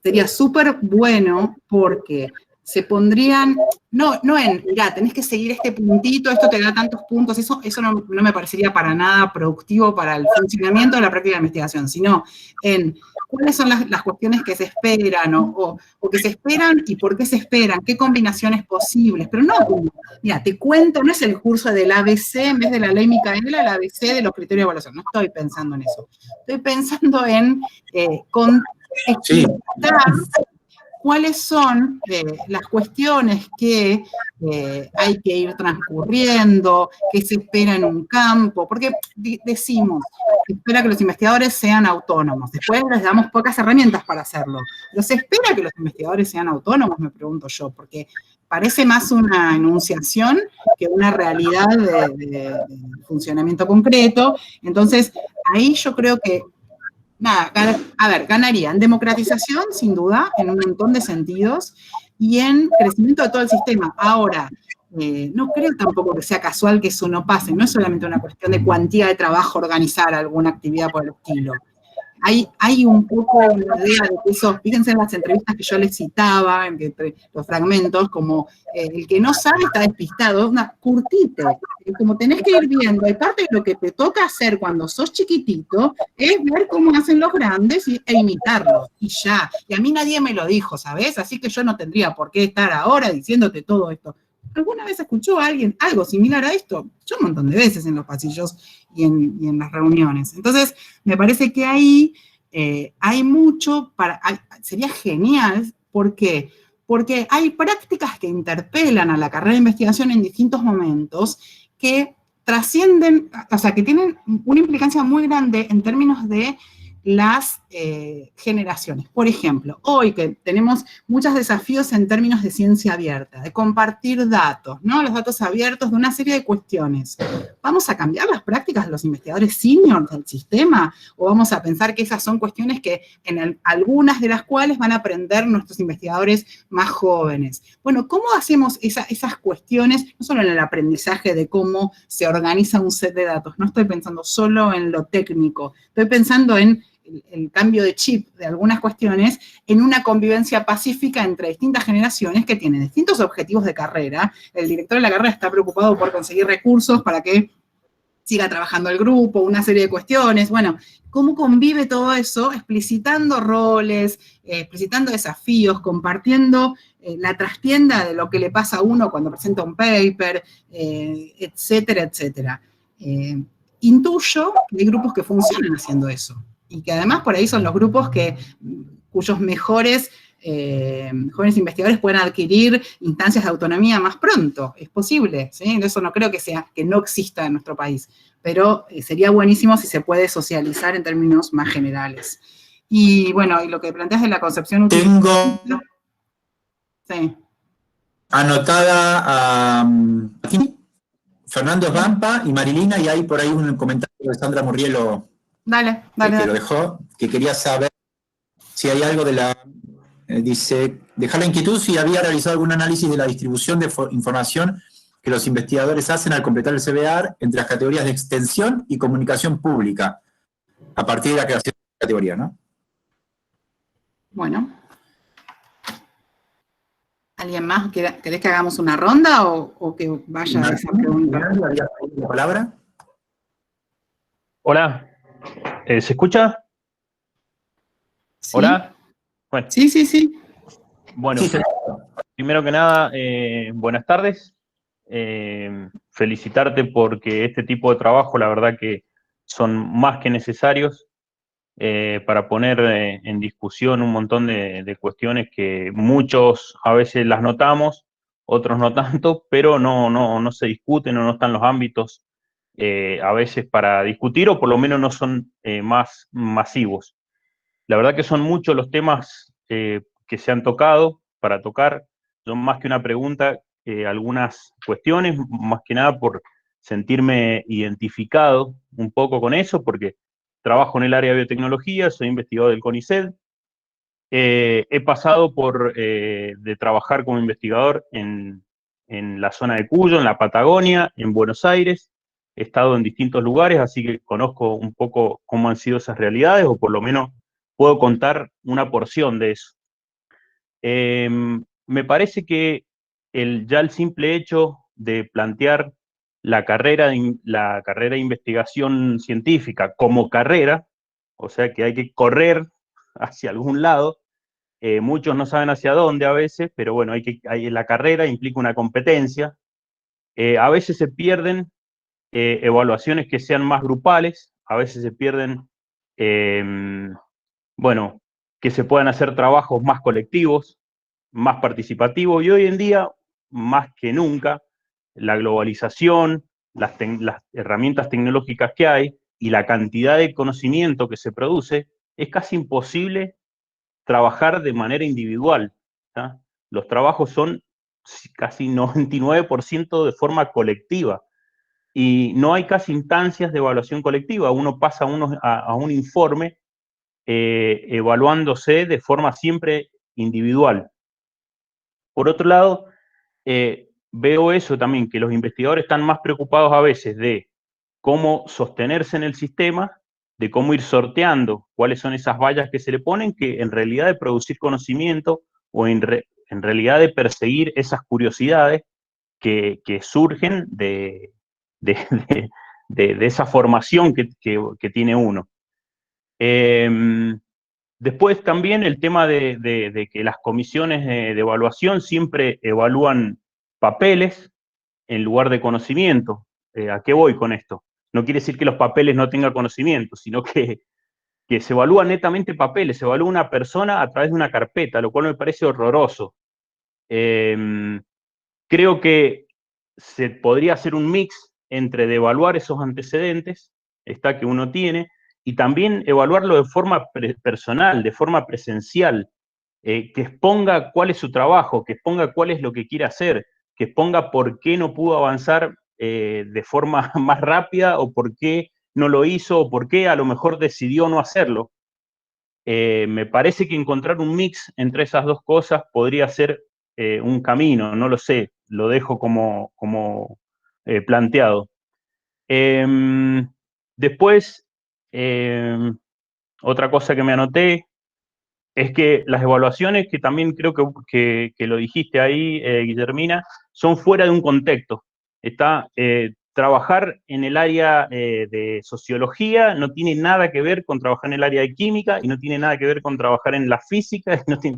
sería súper bueno porque se pondrían, no en, mirá, tenés que seguir este puntito, esto te da tantos puntos, eso no me parecería para nada productivo para el funcionamiento de la práctica de investigación, sino en cuáles son las cuestiones que se esperan, o que se esperan y por qué se esperan, qué combinaciones posibles, pero no, mira, te cuento, no es el curso del ABC, en vez de la ley Micaela, el ABC de los criterios de evaluación, no estoy pensando en eso, estoy pensando en explicar cuáles son las cuestiones que hay que ir transcurriendo, que se espera en un campo, porque decimos, se espera que los investigadores sean autónomos, después les damos pocas herramientas para hacerlo, pero se espera que los investigadores sean autónomos, me pregunto yo, porque parece más una enunciación que una realidad de funcionamiento concreto, entonces ahí yo creo que nada, a ver, ganaría en democratización, sin duda, en un montón de sentidos, y en crecimiento de todo el sistema. Ahora, no creo tampoco que sea casual que eso no pase, no es solamente una cuestión de cuantía de trabajo organizar alguna actividad por el estilo. Hay un poco una idea de que eso, fíjense en las entrevistas que yo les citaba, entre los fragmentos, como el que no sabe está despistado, es curtite, como tenés que ir viendo, y parte de lo que te toca hacer cuando sos chiquitito, es ver cómo hacen los grandes e imitarlos, y ya. Y a mí nadie me lo dijo, ¿sabes? Así que yo no tendría por qué estar ahora diciéndote todo esto. ¿Alguna vez escuchó a alguien algo similar a esto? Yo un montón de veces en los pasillos y en las reuniones. Entonces, me parece que ahí hay mucho sería genial. ¿Por qué? Porque hay prácticas que interpelan a la carrera de investigación en distintos momentos que trascienden, o sea, que tienen una implicancia muy grande en términos de las generaciones. Por ejemplo, hoy que tenemos muchos desafíos en términos de ciencia abierta, de compartir datos, ¿no? Los datos abiertos de una serie de cuestiones. ¿Vamos a cambiar las prácticas de los investigadores seniors del sistema? ¿O vamos a pensar que esas son cuestiones que algunas de las cuales van a aprender nuestros investigadores más jóvenes? Bueno, ¿cómo hacemos esas cuestiones, no solo en el aprendizaje de cómo se organiza un set de datos? No estoy pensando solo en lo técnico, estoy pensando en el cambio de chip de algunas cuestiones en una convivencia pacífica entre distintas generaciones que tienen distintos objetivos de carrera. El director de la carrera está preocupado por conseguir recursos para que siga trabajando el grupo, una serie de cuestiones. Bueno, ¿cómo convive todo eso? Explicitando roles, explicitando desafíos, compartiendo la trastienda de lo que le pasa a uno cuando presenta un paper, etcétera, etcétera. Intuyo que hay grupos que funcionan haciendo eso. Y que además por ahí son los grupos cuyos mejores jóvenes investigadores pueden adquirir instancias de autonomía más pronto. Es posible, ¿sí? Eso no creo que no exista en nuestro país, pero sería buenísimo si se puede socializar en términos más generales. Y bueno, y lo que planteas de la concepción... Tengo sí. Anotada a Fernando Vampa y Marilina, y hay por ahí un comentario de Sandra Murrielo. Dale. Que lo dejó, que quería saber si hay algo de dice, dejar la inquietud si había realizado algún análisis de la distribución de información que los investigadores hacen al completar el CBR entre las categorías de extensión y comunicación pública, a partir de la creación de la categoría, ¿no? Bueno. ¿Alguien más? ¿Querés que hagamos una ronda o que vaya a esa pregunta? ¿La palabra? Hola. ¿Se escucha? ¿Sí? ¿Hola? Bueno. Sí. Bueno, primero que nada, buenas tardes. Felicitarte porque este tipo de trabajo, la verdad que son más que necesarios para poner en discusión un montón de cuestiones que muchos a veces las notamos, otros no tanto, pero no se discuten o no están los ámbitos a veces para discutir, o por lo menos no son más masivos. La verdad que son muchos los temas que se han tocado para tocar, son más que una pregunta, algunas cuestiones, más que nada por sentirme identificado un poco con eso, porque trabajo en el área de biotecnología, soy investigador del CONICET, he pasado de trabajar como investigador en la zona de Cuyo, en la Patagonia, en Buenos Aires. He estado en distintos lugares, así que conozco un poco cómo han sido esas realidades, o por lo menos puedo contar una porción de eso. me parece que ya el simple hecho de plantear la carrera de investigación científica como carrera, o sea que hay que correr hacia algún lado, muchos no saben hacia dónde a veces, pero bueno, la carrera implica una competencia. A veces se pierden evaluaciones que sean más grupales, a veces se pierden, bueno, que se puedan hacer trabajos más colectivos, más participativos, y hoy en día, más que nunca, la globalización, las herramientas tecnológicas que hay y la cantidad de conocimiento que se produce, es casi imposible trabajar de manera individual. ¿tá? Los trabajos son casi 99% de forma colectiva, y no hay casi instancias de evaluación colectiva. Uno pasa a un informe evaluándose de forma siempre individual. Por otro lado, veo eso también, que los investigadores están más preocupados a veces de cómo sostenerse en el sistema, de cómo ir sorteando cuáles son esas vallas que se le ponen, que en realidad de producir conocimiento o en realidad de perseguir esas curiosidades que surgen de esa formación que tiene uno. Después también el tema de que las comisiones de evaluación siempre evalúan papeles en lugar de conocimiento. ¿A qué voy con esto? No quiere decir que los papeles no tengan conocimiento, sino que se evalúan netamente papeles, se evalúa una persona a través de una carpeta, lo cual me parece horroroso. Creo que se podría hacer un mix entre de evaluar esos antecedentes, que uno tiene, y también evaluarlo de forma personal, de forma presencial, que exponga cuál es su trabajo, que exponga cuál es lo que quiere hacer, que exponga por qué no pudo avanzar de forma más rápida, o por qué no lo hizo, o por qué a lo mejor decidió no hacerlo. Me parece que encontrar un mix entre esas dos cosas podría ser un camino, no lo sé, lo dejo como planteado. Después, otra cosa que me anoté es que las evaluaciones, que también creo que lo dijiste ahí, Guillermina, son fuera de un contexto. Trabajar en el área de sociología no tiene nada que ver con trabajar en el área de química, y no tiene nada que ver con trabajar en la física, y no tiene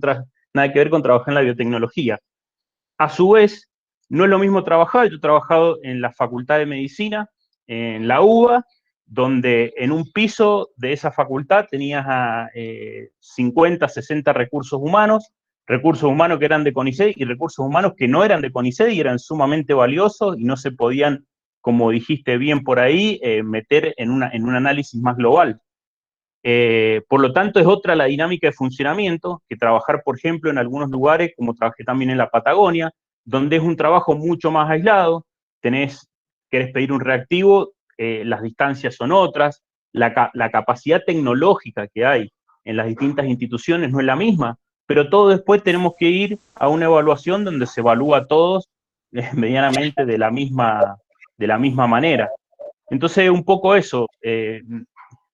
nada que ver con trabajar en la biotecnología. A su vez, no es lo mismo trabajar. Yo he trabajado en la Facultad de Medicina, en la UBA, donde en un piso de esa facultad tenías a 50, 60 recursos humanos que eran de CONICET y recursos humanos que no eran de CONICET y eran sumamente valiosos y no se podían, como dijiste bien por ahí, meter en un análisis más global. Por lo tanto, es otra la dinámica de funcionamiento que trabajar, por ejemplo, en algunos lugares, como trabajé también en la Patagonia, donde es un trabajo mucho más aislado. Querés pedir un reactivo, las distancias son otras, la capacidad tecnológica que hay en las distintas instituciones no es la misma, pero todo después tenemos que ir a una evaluación donde se evalúa a todos medianamente de la misma manera. Entonces, un poco eso,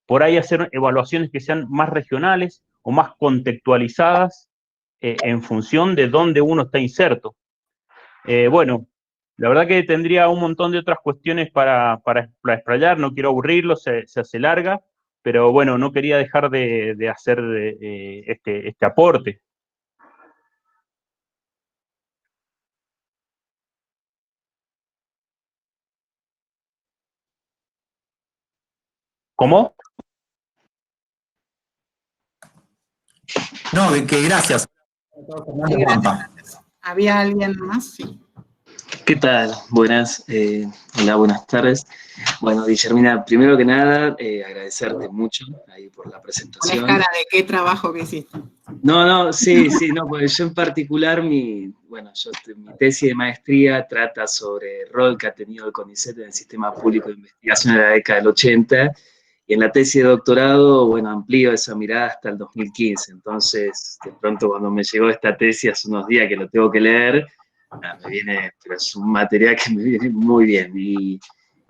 por ahí hacer evaluaciones que sean más regionales o más contextualizadas en función de dónde uno está inserto. Bueno, la verdad que tendría un montón de otras cuestiones para explayar, no quiero aburrirlo, se hace larga, pero bueno, no quería dejar de hacer este aporte. ¿Cómo? No, que gracias. Sí, gracias. ¿Había alguien más? Sí. ¿Qué tal? Buenas, hola, buenas tardes. Bueno, Guillermina, primero que nada, agradecerte mucho ahí por la presentación. Pones cara de qué trabajo que hiciste. No, sí, no, porque yo en particular, mi tesis de maestría trata sobre el rol que ha tenido el CONICET en el sistema público de investigación en la década del 80, y en la tesis de doctorado, bueno, amplío esa mirada hasta el 2015. Entonces, de pronto cuando me llegó esta tesis hace unos días que lo tengo que leer, me viene, pero es un material que me viene muy bien. Y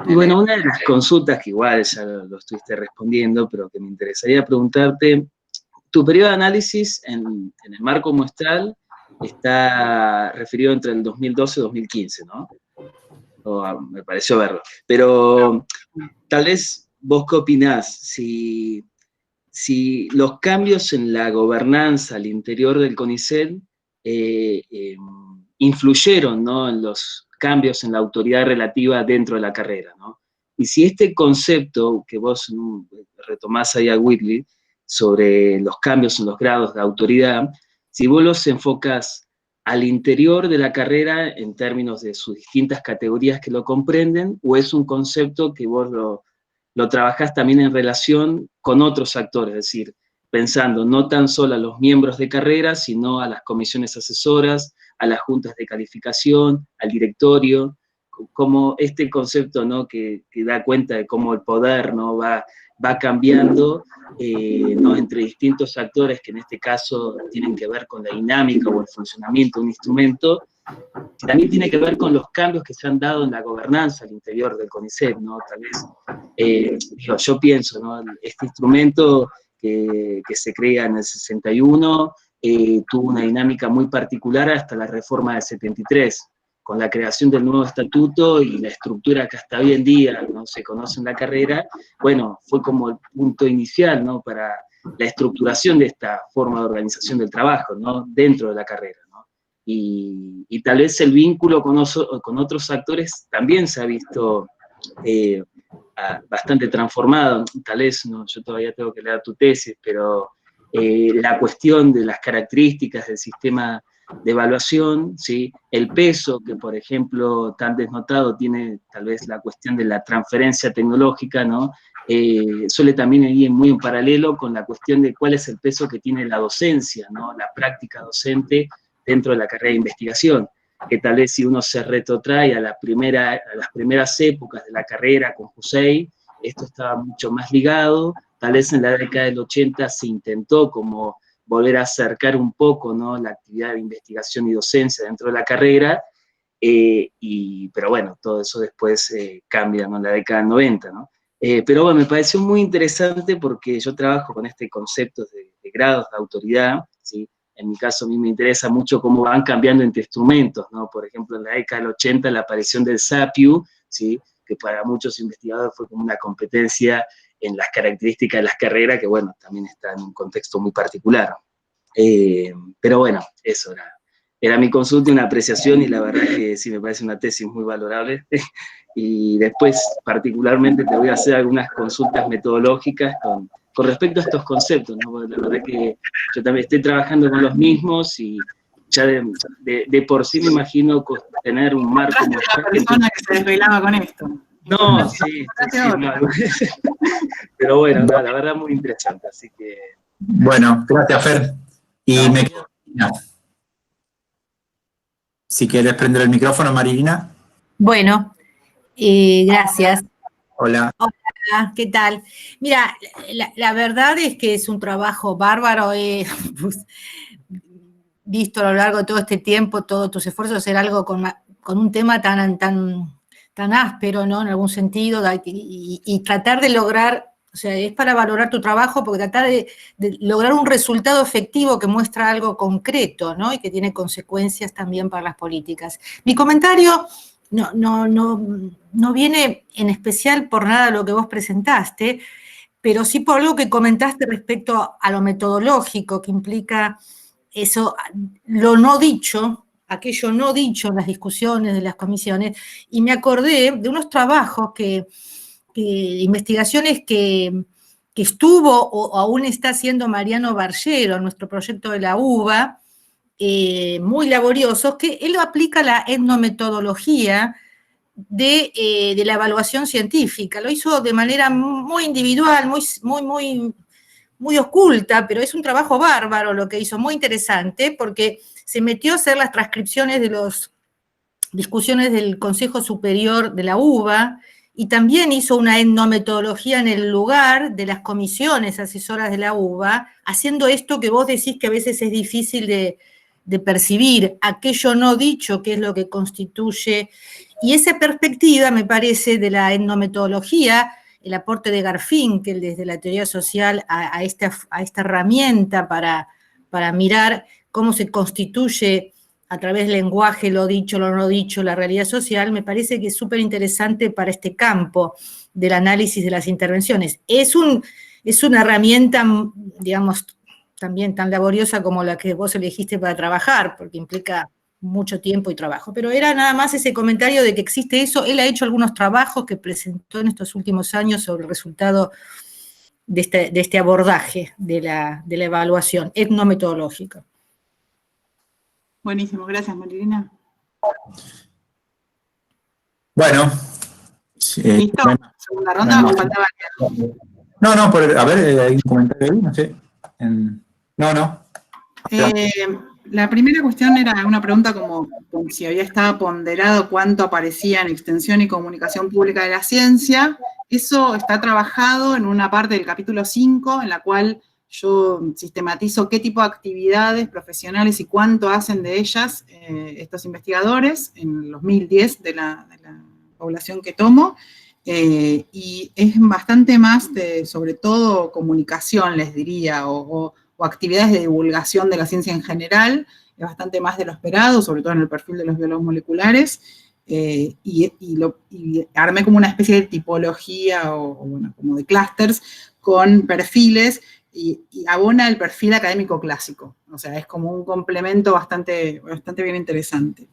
bueno, una de las consultas que igual ya lo estuviste respondiendo, pero que me interesaría preguntarte, tu periodo de análisis en el marco muestral está referido entre el 2012 y 2015, ¿no? Me pareció verlo. Pero tal vez vos qué opinás, si los cambios en la gobernanza al interior del CONICET influyeron, ¿no?, en los cambios en la autoridad relativa dentro de la carrera, ¿no? Y si este concepto que vos retomás ahí a Whitley, sobre los cambios en los grados de autoridad, si vos los enfocás al interior de la carrera en términos de sus distintas categorías que lo comprenden, o es un concepto que vos lo trabajás también en relación con otros actores, es decir, pensando no tan solo a los miembros de carrera, sino a las comisiones asesoras, a las juntas de calificación, al directorio, como este concepto, ¿no?, que da cuenta de cómo el poder, ¿no?, va cambiando, ¿no?, entre distintos actores que en este caso tienen que ver con la dinámica o el funcionamiento de un instrumento, también tiene que ver con los cambios que se han dado en la gobernanza al interior del CONICET, ¿no? Tal vez, yo pienso, ¿no?, este instrumento que se crea en el 61 tuvo una dinámica muy particular hasta la reforma del 73, con la creación del nuevo estatuto y la estructura que hasta hoy en día no se conoce en la carrera. Bueno, fue como el punto inicial, ¿no?, para la estructuración de esta forma de organización del trabajo, ¿no?, dentro de la carrera, ¿no? Y tal vez el vínculo con otros actores también se ha visto bastante transformado. Tal vez, no, yo todavía tengo que leer tu tesis, pero la cuestión de las características del sistema de evaluación, ¿sí?, el peso que, por ejemplo, tan desnotado tiene tal vez la cuestión de la transferencia tecnológica, ¿no?, suele también ir muy en paralelo con la cuestión de cuál es el peso que tiene la docencia, ¿no?, la práctica docente dentro de la carrera de investigación, que tal vez si uno se retrotrae a las primeras épocas de la carrera con Hussein, esto estaba mucho más ligado. Tal vez en la década del 80 se intentó como volver a acercar un poco, ¿no?, la actividad de investigación y docencia dentro de la carrera, pero bueno, todo eso después cambia, ¿no?, en la década del 90, ¿no? Pero bueno, me pareció muy interesante porque yo trabajo con este concepto de grados de autoridad, ¿sí? En mi caso a mí me interesa mucho cómo van cambiando entre instrumentos, ¿no? Por ejemplo, en la década del 80 la aparición del SAPIU, ¿sí?, que para muchos investigadores fue como una competencia en las características de las carreras, que bueno, también está en un contexto muy particular. Pero bueno, eso era mi consulta y una apreciación, y la verdad que sí me parece una tesis muy valorable. Y después, particularmente, te voy a hacer algunas consultas metodológicas con respecto a estos conceptos, ¿no? Porque la verdad que yo también estoy trabajando con los mismos y ya de por sí me imagino tener un marco. La persona que se desvelaba con esto. No, sí, no. Pero bueno, no, la verdad muy interesante, así que... Bueno, gracias, Fer. Y me quedo... Si quieres prender el micrófono, Marilina. Bueno, gracias. Hola. Hola, ¿qué tal? Mira, la verdad es que es un trabajo bárbaro. Pues, visto a lo largo de todo este tiempo, todos tus esfuerzos, hacer algo con un tema tan áspero, ¿no?, en algún sentido, y tratar de lograr, o sea, es para valorar tu trabajo, porque tratar de lograr un resultado efectivo que muestra algo concreto, ¿no?, y que tiene consecuencias también para las políticas. Mi comentario no viene en especial por nada de lo que vos presentaste, pero sí por algo que comentaste respecto a lo metodológico, que implica eso, lo no dicho, aquello no dicho en las discusiones de las comisiones, y me acordé de unos trabajos investigaciones que estuvo o aún está haciendo Mariano Bargero en nuestro proyecto de la UBA, muy laboriosos, que él aplica la etnometodología de la evaluación científica. Lo hizo de manera muy individual, muy oculta, pero es un trabajo bárbaro lo que hizo, muy interesante, porque se metió a hacer las transcripciones de las discusiones del Consejo Superior de la UBA, y también hizo una etnometodología en el lugar de las comisiones asesoras de la UBA, haciendo esto que vos decís que a veces es difícil de percibir, aquello no dicho, que es lo que constituye. Y esa perspectiva, me parece, de la etnometodología, el aporte de Garfinkel desde la teoría social a esta herramienta para mirar cómo se constituye a través del lenguaje, lo dicho, lo no dicho, la realidad social, me parece que es súper interesante para este campo del análisis de las intervenciones. Es una herramienta, digamos, también tan laboriosa como la que vos elegiste para trabajar, porque implica mucho tiempo y trabajo. Pero era nada más ese comentario de que existe eso. Él ha hecho algunos trabajos que presentó en estos últimos años sobre el resultado de este abordaje de la evaluación etnometodológica. Buenísimo, gracias, Marilena. Bueno. ¿Listo? Bueno, Segunda ronda, no, me faltaba. no, a ver, hay un comentario ahí, no sé. No. La primera cuestión era una pregunta como si había estado ponderado cuánto aparecía en extensión y comunicación pública de la ciencia. Eso está trabajado en una parte del capítulo 5, en la cual yo sistematizo qué tipo de actividades profesionales y cuánto hacen de ellas estos investigadores en los 1010 de la población que tomo. Y es bastante más de, sobre todo, comunicación, les diría, o actividades de divulgación de la ciencia en general, es bastante más de lo esperado, sobre todo en el perfil de los biólogos moleculares, y armé como una especie de tipología, bueno, como de clústeres, con perfiles, y abona el perfil académico clásico, o sea, es como un complemento bastante bien interesante.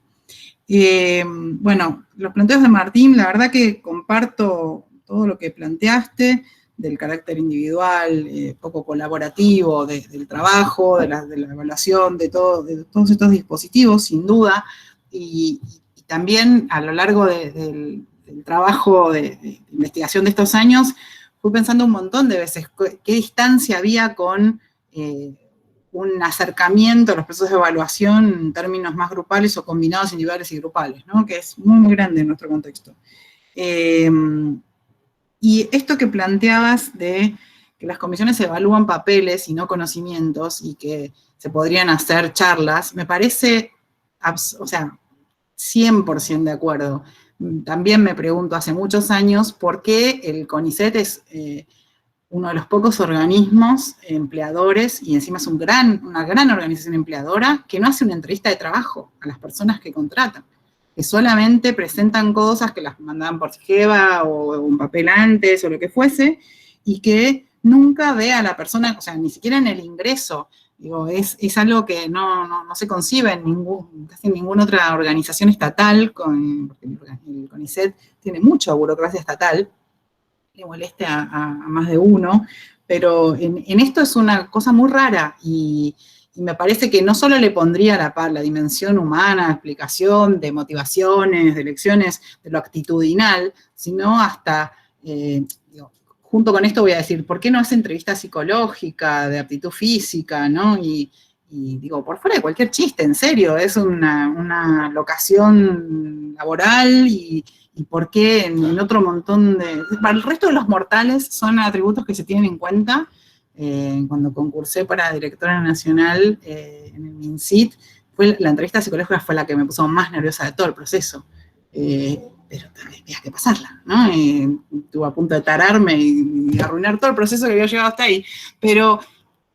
Bueno, los planteos de Martín, la verdad que comparto todo lo que planteaste, del carácter individual, poco colaborativo, del trabajo, de la evaluación, de todos estos dispositivos, sin duda, y también a lo largo del trabajo de investigación de estos años, fui pensando un montón de veces qué distancia había con un acercamiento a los procesos de evaluación en términos más grupales o combinados individuales y grupales, ¿no? Que es muy, muy grande en nuestro contexto. Y esto que planteabas de que las comisiones evalúan papeles y no conocimientos y que se podrían hacer charlas, me parece, o sea, 100% de acuerdo. También me pregunto hace muchos años por qué el CONICET es uno de los pocos organismos empleadores, y encima es una gran organización empleadora, que no hace una entrevista de trabajo a las personas que contratan, que solamente presentan cosas que las mandaban por SIGEVA o un papel antes o lo que fuese, y que nunca ve a la persona, o sea, ni siquiera en el ingreso. Digo, es algo que no se concibe en casi ninguna otra organización estatal, porque el CONICET tiene mucha burocracia estatal, le moleste a más de uno, pero en esto es una cosa muy rara, y me parece que no solo le pondría la dimensión humana, explicación de motivaciones, de elecciones, de lo actitudinal, sino hasta, junto con esto voy a decir, ¿por qué no hace entrevista psicológica, de aptitud física, ¿no? Y digo, por fuera de cualquier chiste, en serio, es una locación laboral, y por qué en otro montón para el resto de los mortales son atributos que se tienen en cuenta. Cuando concursé para directora nacional en el MinCit, la entrevista psicológica fue la que me puso más nerviosa de todo el proceso. Pero había que pasarla, ¿no? Estuve a punto de tararme y arruinar todo el proceso que había llegado hasta ahí. Pero,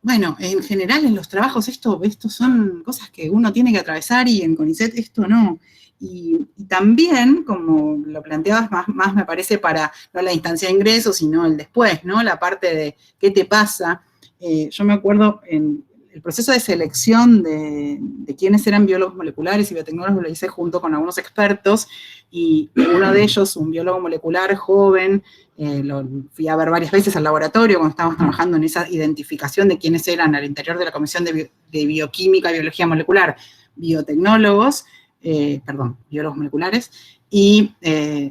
bueno, en general en los trabajos esto son cosas que uno tiene que atravesar, y en CONICET esto no. Y también, como lo planteabas más me parece para no la instancia de ingreso, sino el después, ¿no? La parte de qué te pasa. Yo me acuerdo en el proceso de selección de quiénes eran biólogos moleculares y biotecnólogos, lo hice junto con algunos expertos, y uno de ellos, un biólogo molecular joven, lo fui a ver varias veces al laboratorio cuando estábamos trabajando en esa identificación de quiénes eran al interior de la Comisión de Bioquímica y Biología Molecular, biotecnólogos, biólogos moleculares, y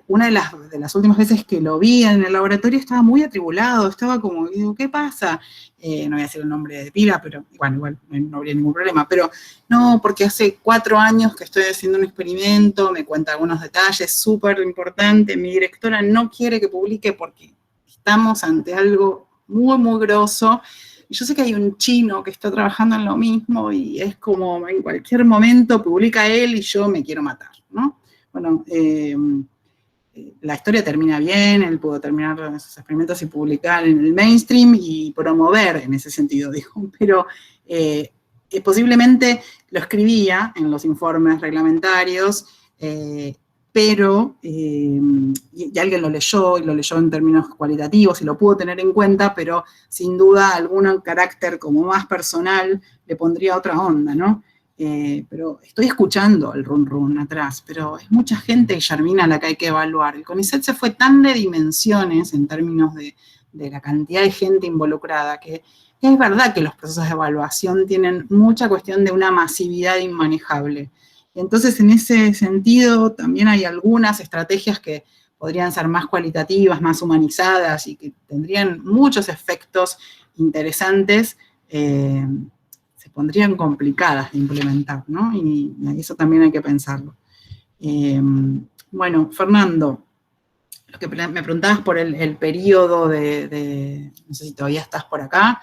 una de las últimas veces que lo vi en el laboratorio estaba muy atribulado, estaba como, digo, ¿qué pasa? No voy a decir el nombre de pila, pero bueno, igual no habría ningún problema, pero no, porque hace 4 años que estoy haciendo un experimento, me cuenta algunos detalles súper importantes, mi directora no quiere que publique porque estamos ante algo muy, muy grosso. Y yo sé que hay un chino que está trabajando en lo mismo, y es como en cualquier momento publica él y yo me quiero matar, ¿no? Bueno, la historia termina bien, él pudo terminar sus experimentos y publicar en el mainstream y promover en ese sentido, dijo, pero posiblemente lo escribía en los informes reglamentarios, pero, y alguien lo leyó, y lo leyó en términos cualitativos, y lo pudo tener en cuenta, pero sin duda algún carácter como más personal le pondría otra onda, ¿no? Pero estoy escuchando el run run atrás, pero es mucha gente, Guillermina, la que hay que evaluar. El CONICET se fue tan de dimensiones en términos de la cantidad de gente involucrada, que es verdad que los procesos de evaluación tienen mucha cuestión de una masividad inmanejable. Entonces, en ese sentido, también hay algunas estrategias que podrían ser más cualitativas, más humanizadas, y que tendrían muchos efectos interesantes, se pondrían complicadas de implementar, ¿no? Y eso también hay que pensarlo. Bueno, Fernando, lo que me preguntabas por el periodo no sé si todavía estás por acá,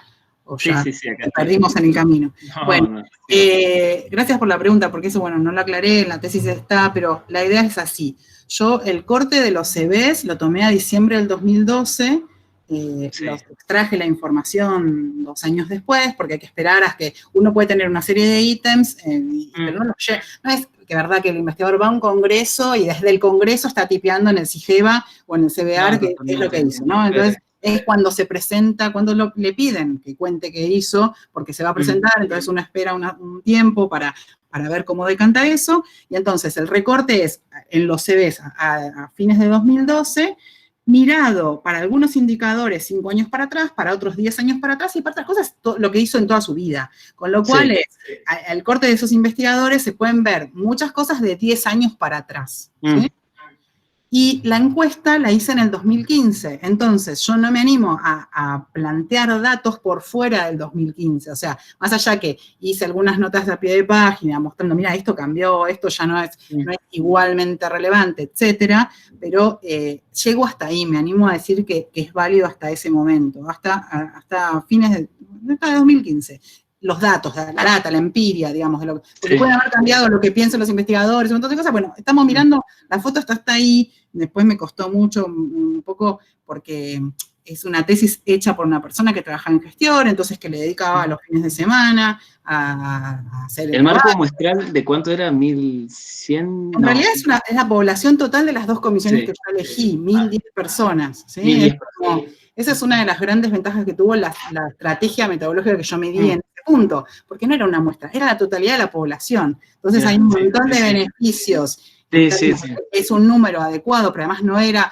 o ya sí, acá te perdimos en el camino. No, bueno, no. Gracias por la pregunta, porque eso, bueno, no lo aclaré, en la tesis está, pero la idea es así. Yo el corte de los CVs lo tomé a diciembre del 2012, los extraje la información 2 años después, porque hay que esperar a que uno puede tener una serie de ítems, pero no es que verdad que el investigador va a un congreso y desde el congreso está tipeando en el CIGEVA o en el CBR, que es lo que hizo, ¿no? Entonces, es cuando se presenta, cuando le piden que cuente qué hizo, porque se va a presentar, entonces uno espera un tiempo para ver cómo decanta eso, y entonces el recorte es en los CVs a fines de 2012, mirado para algunos indicadores 5 años para atrás, para otros 10 años para atrás, y para otras cosas lo que hizo en toda su vida. Con lo cual, al corte de esos investigadores se pueden ver muchas cosas de 10 años para atrás, ¿sí? Y la encuesta la hice en el 2015, entonces yo no me animo a plantear datos por fuera del 2015, o sea, más allá que hice algunas notas a pie de página mostrando, mira, esto cambió, esto ya no es igualmente relevante, etcétera, pero llego hasta ahí, me animo a decir que es válido hasta ese momento, hasta fines de 2015. Los datos, la data, la empiria, digamos, porque pueden haber cambiado lo que piensan los investigadores, un montón de cosas. Bueno, estamos mirando, la foto está hasta ahí, después me costó mucho, un poco, porque es una tesis hecha por una persona que trabaja en gestión, entonces que le dedicaba los fines de semana a hacer el marco muestral, ¿de cuánto era? 1.100. En realidad es la población total de las 2 comisiones que yo elegí, 1.010 personas. ¿sí? 1.010 personas. Esa es una de las grandes ventajas que tuvo la estrategia metodológica que yo medí en ese punto, porque no era una muestra, era la totalidad de la población. Entonces hay un montón de beneficios. Es un número adecuado, pero además no era,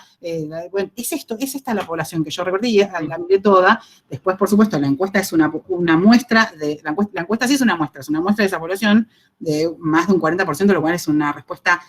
bueno, es esta la población que yo recorté y la miré toda. Después, por supuesto, la encuesta es una muestra, la encuesta sí es una muestra de esa población de más de un 40%, lo cual es una respuesta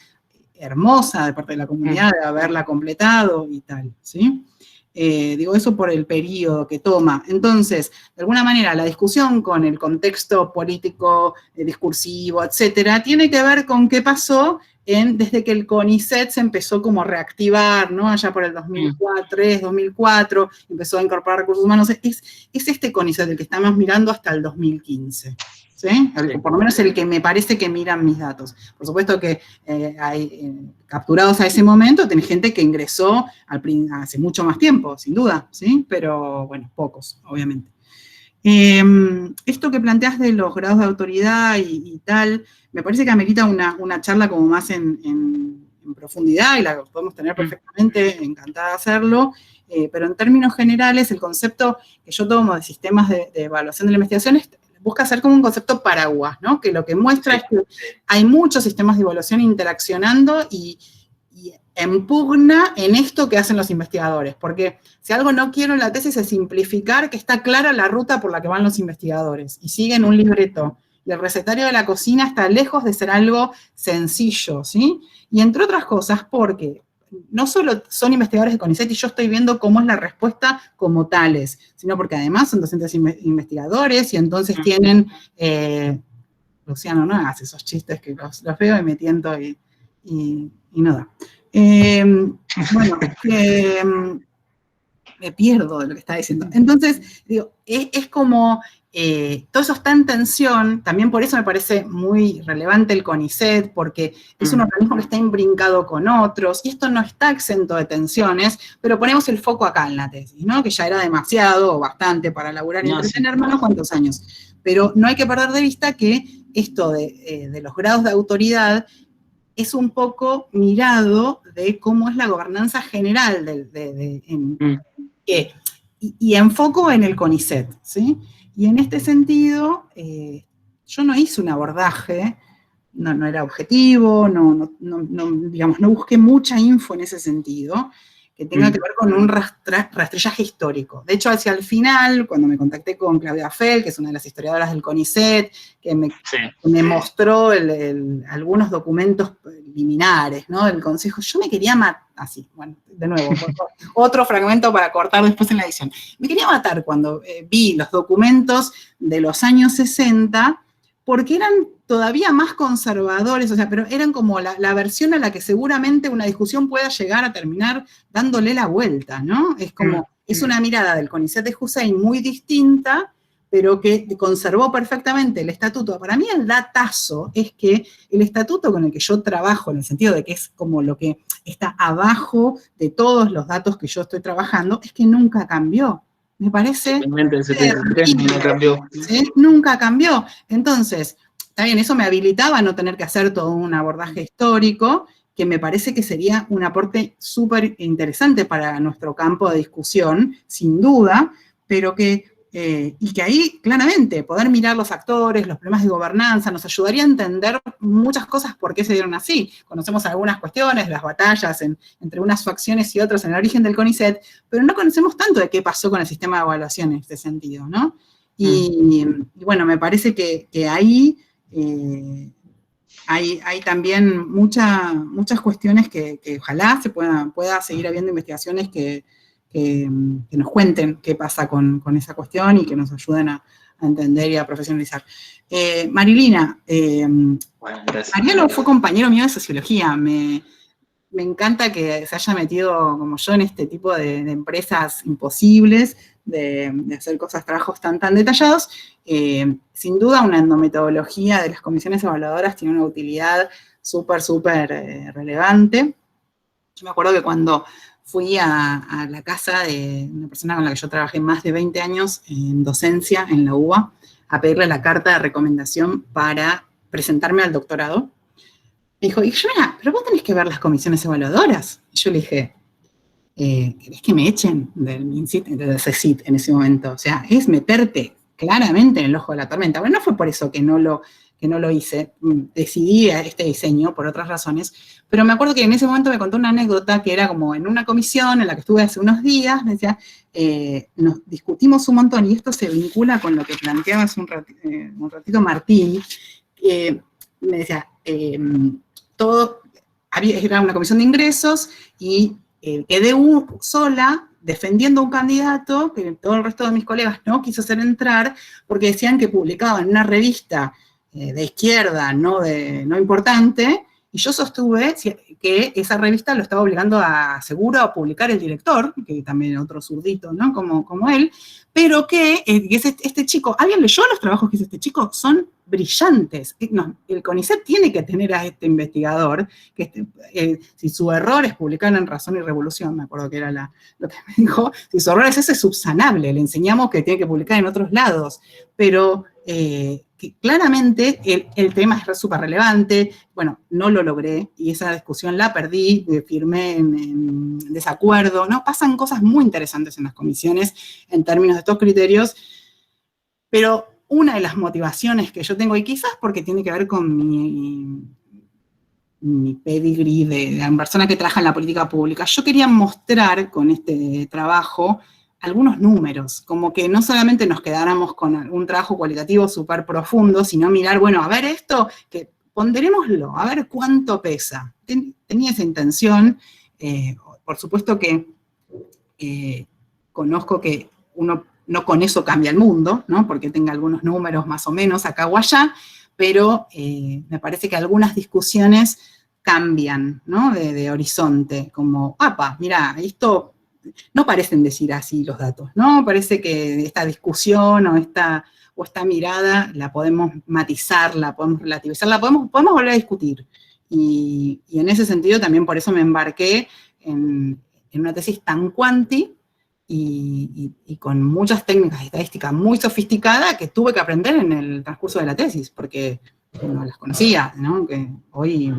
hermosa de parte de la comunidad de haberla completado y tal, ¿sí? Digo eso por el periodo que toma. Entonces, de alguna manera, la discusión con el contexto político, discursivo, etcétera, tiene que ver con qué pasó desde que el CONICET se empezó como a reactivar, ¿no? Allá por el 2003, 2004, empezó a incorporar recursos humanos. Es este CONICET el que estamos mirando hasta el 2015. ¿Sí? Por lo menos el que me parece que miran mis datos. Por supuesto que hay capturados a ese momento, tenés gente que ingresó hace mucho más tiempo, sin duda, ¿sí? Pero bueno, pocos, obviamente. Esto que planteás de los grados de autoridad y tal, me parece que amerita una charla como más en profundidad, y la podemos tener perfectamente, encantada de hacerlo, pero en términos generales, el concepto que yo tomo de sistemas de evaluación de la investigación busca ser como un concepto paraguas, ¿no? Que lo que muestra es que hay muchos sistemas de evaluación interaccionando y impugna en esto que hacen los investigadores, porque si algo no quiero en la tesis es simplificar que está clara la ruta por la que van los investigadores, y siguen un libreto, y el recetario de la cocina está lejos de ser algo sencillo, ¿sí? Y entre otras cosas porque no solo son investigadores de CONICET y yo estoy viendo cómo es la respuesta como tales, sino porque además son docentes investigadores y entonces tienen, Luciano, no hagas esos chistes que los veo y me tiento y no da. Bueno, me pierdo de lo que está diciendo. Entonces, digo, es como, todo eso está en tensión, también por eso me parece muy relevante el CONICET, porque es un organismo que está imbrincado con otros, y esto no está exento de tensiones, pero ponemos el foco acá en la tesis, ¿no? Que ya era demasiado o bastante para laburar y entretenerme unos cuantos años. Pero no hay que perder de vista que esto de los grados de autoridad es un poco mirado de cómo es la gobernanza general y enfoco en el CONICET, ¿sí? Y en este sentido, yo no hice un abordaje, no era objetivo, digamos, no busqué mucha info en ese sentido, que tenga que ver con un rastrillaje histórico. De hecho, hacia el final, cuando me contacté con Claudia Fell, que es una de las historiadoras del CONICET, que me mostró algunos documentos preliminares, ¿no? Del Consejo, yo me quería matar, así, bueno, de nuevo, otro fragmento para cortar después en la edición. Me quería matar cuando vi los documentos de los años 60, porque eran todavía más conservadores, o sea, pero eran como la versión a la que seguramente una discusión pueda llegar a terminar dándole la vuelta, ¿no? Es como, es una mirada del CONICET de Hussein muy distinta, pero que conservó perfectamente el estatuto. Para mí el datazo es que el estatuto con el que yo trabajo, en el sentido de que es como lo que está abajo de todos los datos que yo estoy trabajando, es que nunca cambió. Me parece... no cambió. ¿Sí? Nunca cambió. Entonces, está bien, eso me habilitaba a no tener que hacer todo un abordaje histórico, que me parece que sería un aporte súper interesante para nuestro campo de discusión, sin duda, pero que, y que ahí, claramente, poder mirar los actores, los problemas de gobernanza, nos ayudaría a entender muchas cosas por qué se dieron así. Conocemos algunas cuestiones, las batallas entre unas facciones y otras en el origen del CONICET, pero no conocemos tanto de qué pasó con el sistema de evaluación en este sentido, ¿no? Y bueno, me parece que ahí hay también muchas cuestiones que ojalá se pueda seguir habiendo investigaciones que nos cuenten qué pasa con esa cuestión y que nos ayuden a entender y a profesionalizar. Marilina, bueno, gracias. Mariano fue compañero mío de sociología, me encanta que se haya metido como yo en este tipo de empresas imposibles, de hacer trabajos tan detallados. Sin duda una endometodología de las comisiones evaluadoras tiene una utilidad súper relevante. Yo me acuerdo que cuando fui a la casa de una persona con la que yo trabajé más de 20 años en docencia en la UBA, a pedirle la carta de recomendación para presentarme al doctorado, me dijo, Guillermina, pero vos tenés que ver las comisiones evaluadoras. Y yo le dije, ¿querés que me echen del CECIT en ese momento? O sea, es meterte claramente en el ojo de la tormenta. Bueno, no fue por eso que no lo hice, decidí este diseño por otras razones, pero me acuerdo que en ese momento me contó una anécdota que era como en una comisión en la que estuve hace unos días, me decía, nos discutimos un montón, y esto se vincula con lo que planteaba hace un ratito Martín, me decía, era una comisión de ingresos, y quedé sola defendiendo a un candidato que todo el resto de mis colegas no quiso hacer entrar, porque decían que publicaba en una revista de izquierda, no importante, y yo sostuve que esa revista lo estaba obligando seguro a publicar el director, que también era otro zurdito, ¿no? Como él, pero que este chico, ¿alguien leyó los trabajos que hizo este chico? Son brillantes. No, el CONICET tiene que tener a este investigador, que si su error es publicar en Razón y Revolución, me acuerdo que era lo que me dijo, si su error es ese, es subsanable, le enseñamos que tiene que publicar en otros lados, pero que claramente el tema es súper relevante. Bueno, no lo logré, y esa discusión la perdí, firmé en desacuerdo, ¿no? Pasan cosas muy interesantes en las comisiones en términos de estos criterios, pero una de las motivaciones que yo tengo, y quizás porque tiene que ver con mi pedigree de persona que trabaja en la política pública, yo quería mostrar con este trabajo algunos números, como que no solamente nos quedáramos con un trabajo cualitativo súper profundo, sino mirar, bueno, a ver esto, que ponderémoslo, a ver cuánto pesa. Tenía esa intención, por supuesto que conozco que uno no con eso cambia el mundo, ¿no? Porque tenga algunos números más o menos acá o allá, pero me parece que algunas discusiones cambian, ¿no? De horizonte, como, mira, esto no parecen decir así los datos, ¿no? Parece que esta discusión o esta mirada la podemos matizar, la podemos relativizar, la podemos volver a discutir. Y en ese sentido también por eso me embarqué en una tesis tan cuanti, y con muchas técnicas de estadística muy sofisticadas que tuve que aprender en el transcurso de la tesis, porque no las conocía, ¿no? Que hoy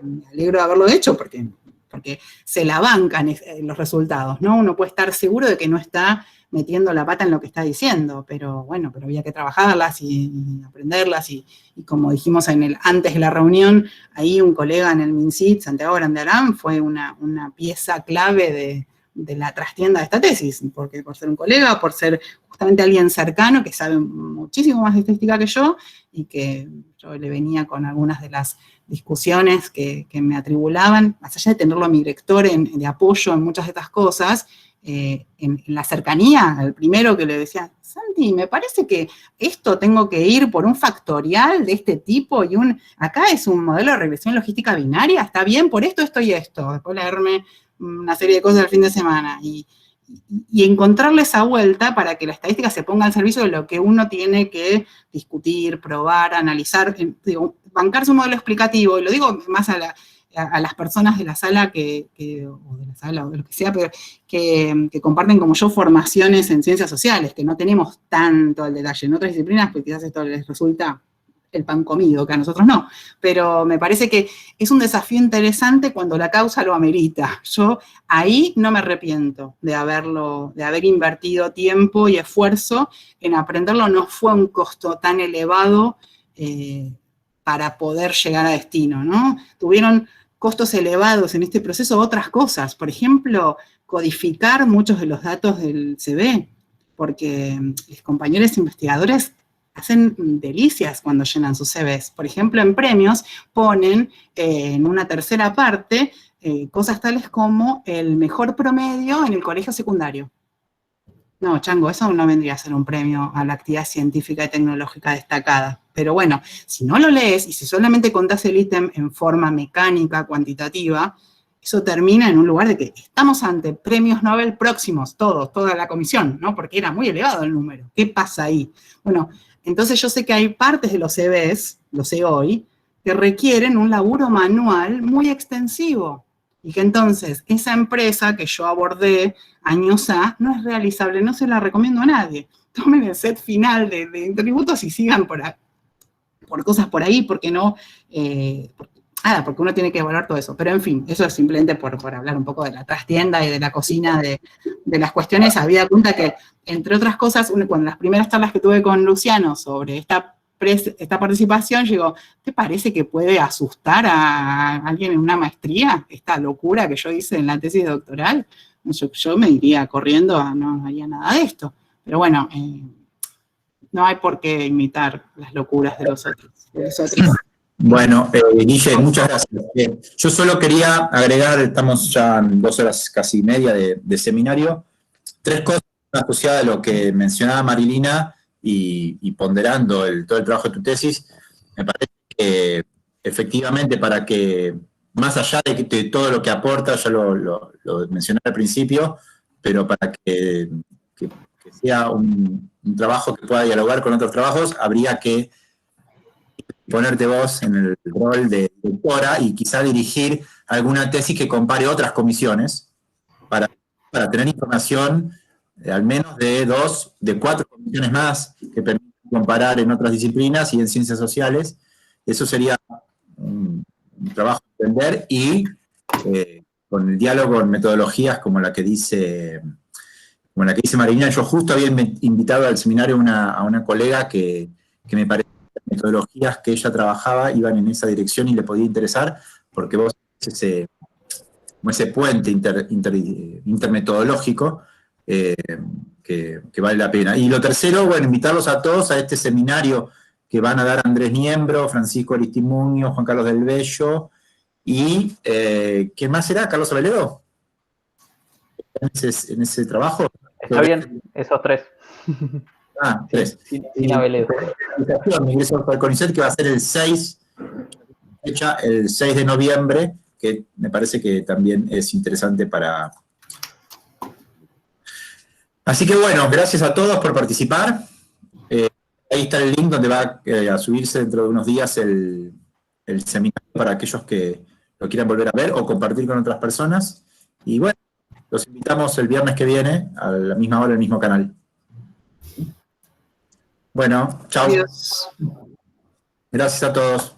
me alegro de haberlo hecho porque se la bancan los resultados, ¿no? Uno puede estar seguro de que no está metiendo la pata en lo que está diciendo, pero bueno, pero había que trabajarlas y aprenderlas, y como dijimos antes de la reunión, ahí un colega en el MinSIT, Santiago Grandearán, fue una pieza clave de la trastienda de esta tesis, porque por ser un colega, por ser justamente alguien cercano que sabe muchísimo más de estadística que yo, y que yo le venía con algunas de las discusiones que me atribulaban, más allá de tenerlo a mi director de apoyo en muchas de estas cosas, en la cercanía, el primero que le decía, Santi, me parece que esto tengo que ir por un factorial de este tipo, y acá es un modelo de regresión logística binaria, está bien por esto, esto y esto, después leerme una serie de cosas del fin de semana, y encontrarle esa vuelta para que la estadística se ponga al servicio de lo que uno tiene que discutir, probar, analizar, digo, bancarse un modelo explicativo, y lo digo más a las personas de la sala o de la sala o de lo que sea, pero que comparten como yo formaciones en ciencias sociales, que no tenemos tanto el detalle. En otras disciplinas, pues quizás esto les resulta el pan comido, que a nosotros no, pero me parece que es un desafío interesante cuando la causa lo amerita. Yo ahí no me arrepiento de haber invertido tiempo y esfuerzo en aprenderlo, no fue un costo tan elevado para poder llegar a destino, ¿no? Tuvieron costos elevados en este proceso otras cosas, por ejemplo, codificar muchos de los datos del CV, porque los compañeros investigadores hacen delicias cuando llenan sus CVs. Por ejemplo, en premios ponen en una tercera parte cosas tales como el mejor promedio en el colegio secundario. No, chango, eso no vendría a ser un premio a la actividad científica y tecnológica destacada. Pero bueno, si no lo lees y si solamente contás el ítem en forma mecánica, cuantitativa, eso termina en un lugar de que estamos ante premios Nobel próximos, toda la comisión, ¿no? Porque era muy elevado el número. ¿Qué pasa ahí? Bueno, entonces yo sé que hay partes de los CVs, lo sé hoy, que requieren un laburo manual muy extensivo. Y que entonces esa empresa que yo abordé años A no es realizable, no se la recomiendo a nadie. Tomen el set final de tributos y sigan por cosas por ahí, porque no, porque uno tiene que evaluar todo eso. Pero en fin, eso es simplemente por hablar un poco de la trastienda y de la cocina de las cuestiones. Había cuenta que, entre otras cosas, cuando las primeras charlas que tuve con Luciano sobre esta participación, yo digo, ¿te parece que puede asustar a alguien en una maestría? Esta locura que yo hice en la tesis doctoral, yo me iría corriendo, no haría nada de esto. Pero bueno, no hay por qué imitar las locuras de los otros. Bueno, Guille, muchas gracias. Yo solo quería agregar, estamos ya en 2 horas casi media de seminario, 3 cosas asociadas a lo que mencionaba Marilina, y ponderando todo el trabajo de tu tesis. Me parece que efectivamente, para que, más allá de todo lo que aporta, ya lo mencioné al principio, pero para que sea un trabajo que pueda dialogar con otros trabajos, habría que ponerte vos en el rol de doctora y quizá dirigir alguna tesis que compare otras comisiones para tener información al menos de 2, de 4 comisiones más que permitan comparar en otras disciplinas y en ciencias sociales. Eso sería un trabajo de entender, y con el diálogo en metodologías como la que dice Marilina. Yo justo había invitado al seminario a una colega que me parece que las metodologías que ella trabajaba iban en esa dirección y le podía interesar, porque vos ese puente intermetodológico que vale la pena. Y lo tercero, bueno, invitarlos a todos a este seminario que van a dar Andrés Niembro, Francisco Aristimuño, Juan Carlos del Bello, y ¿quién más será? ¿Carlos Aveledo? ¿En ese trabajo? Está bien, esos 3. Ah, 3. Sin Aveledo. Mi ingreso al CONICET, que va a ser el 6 de noviembre, que me parece que también es interesante para... Así que bueno, gracias a todos por participar. Ahí está el link donde va a subirse dentro de unos días el seminario para aquellos que lo quieran volver a ver o compartir con otras personas. Y bueno, Los invitamos el viernes que viene, a la misma hora, el mismo canal. Bueno, chao. Adiós. Gracias a todos.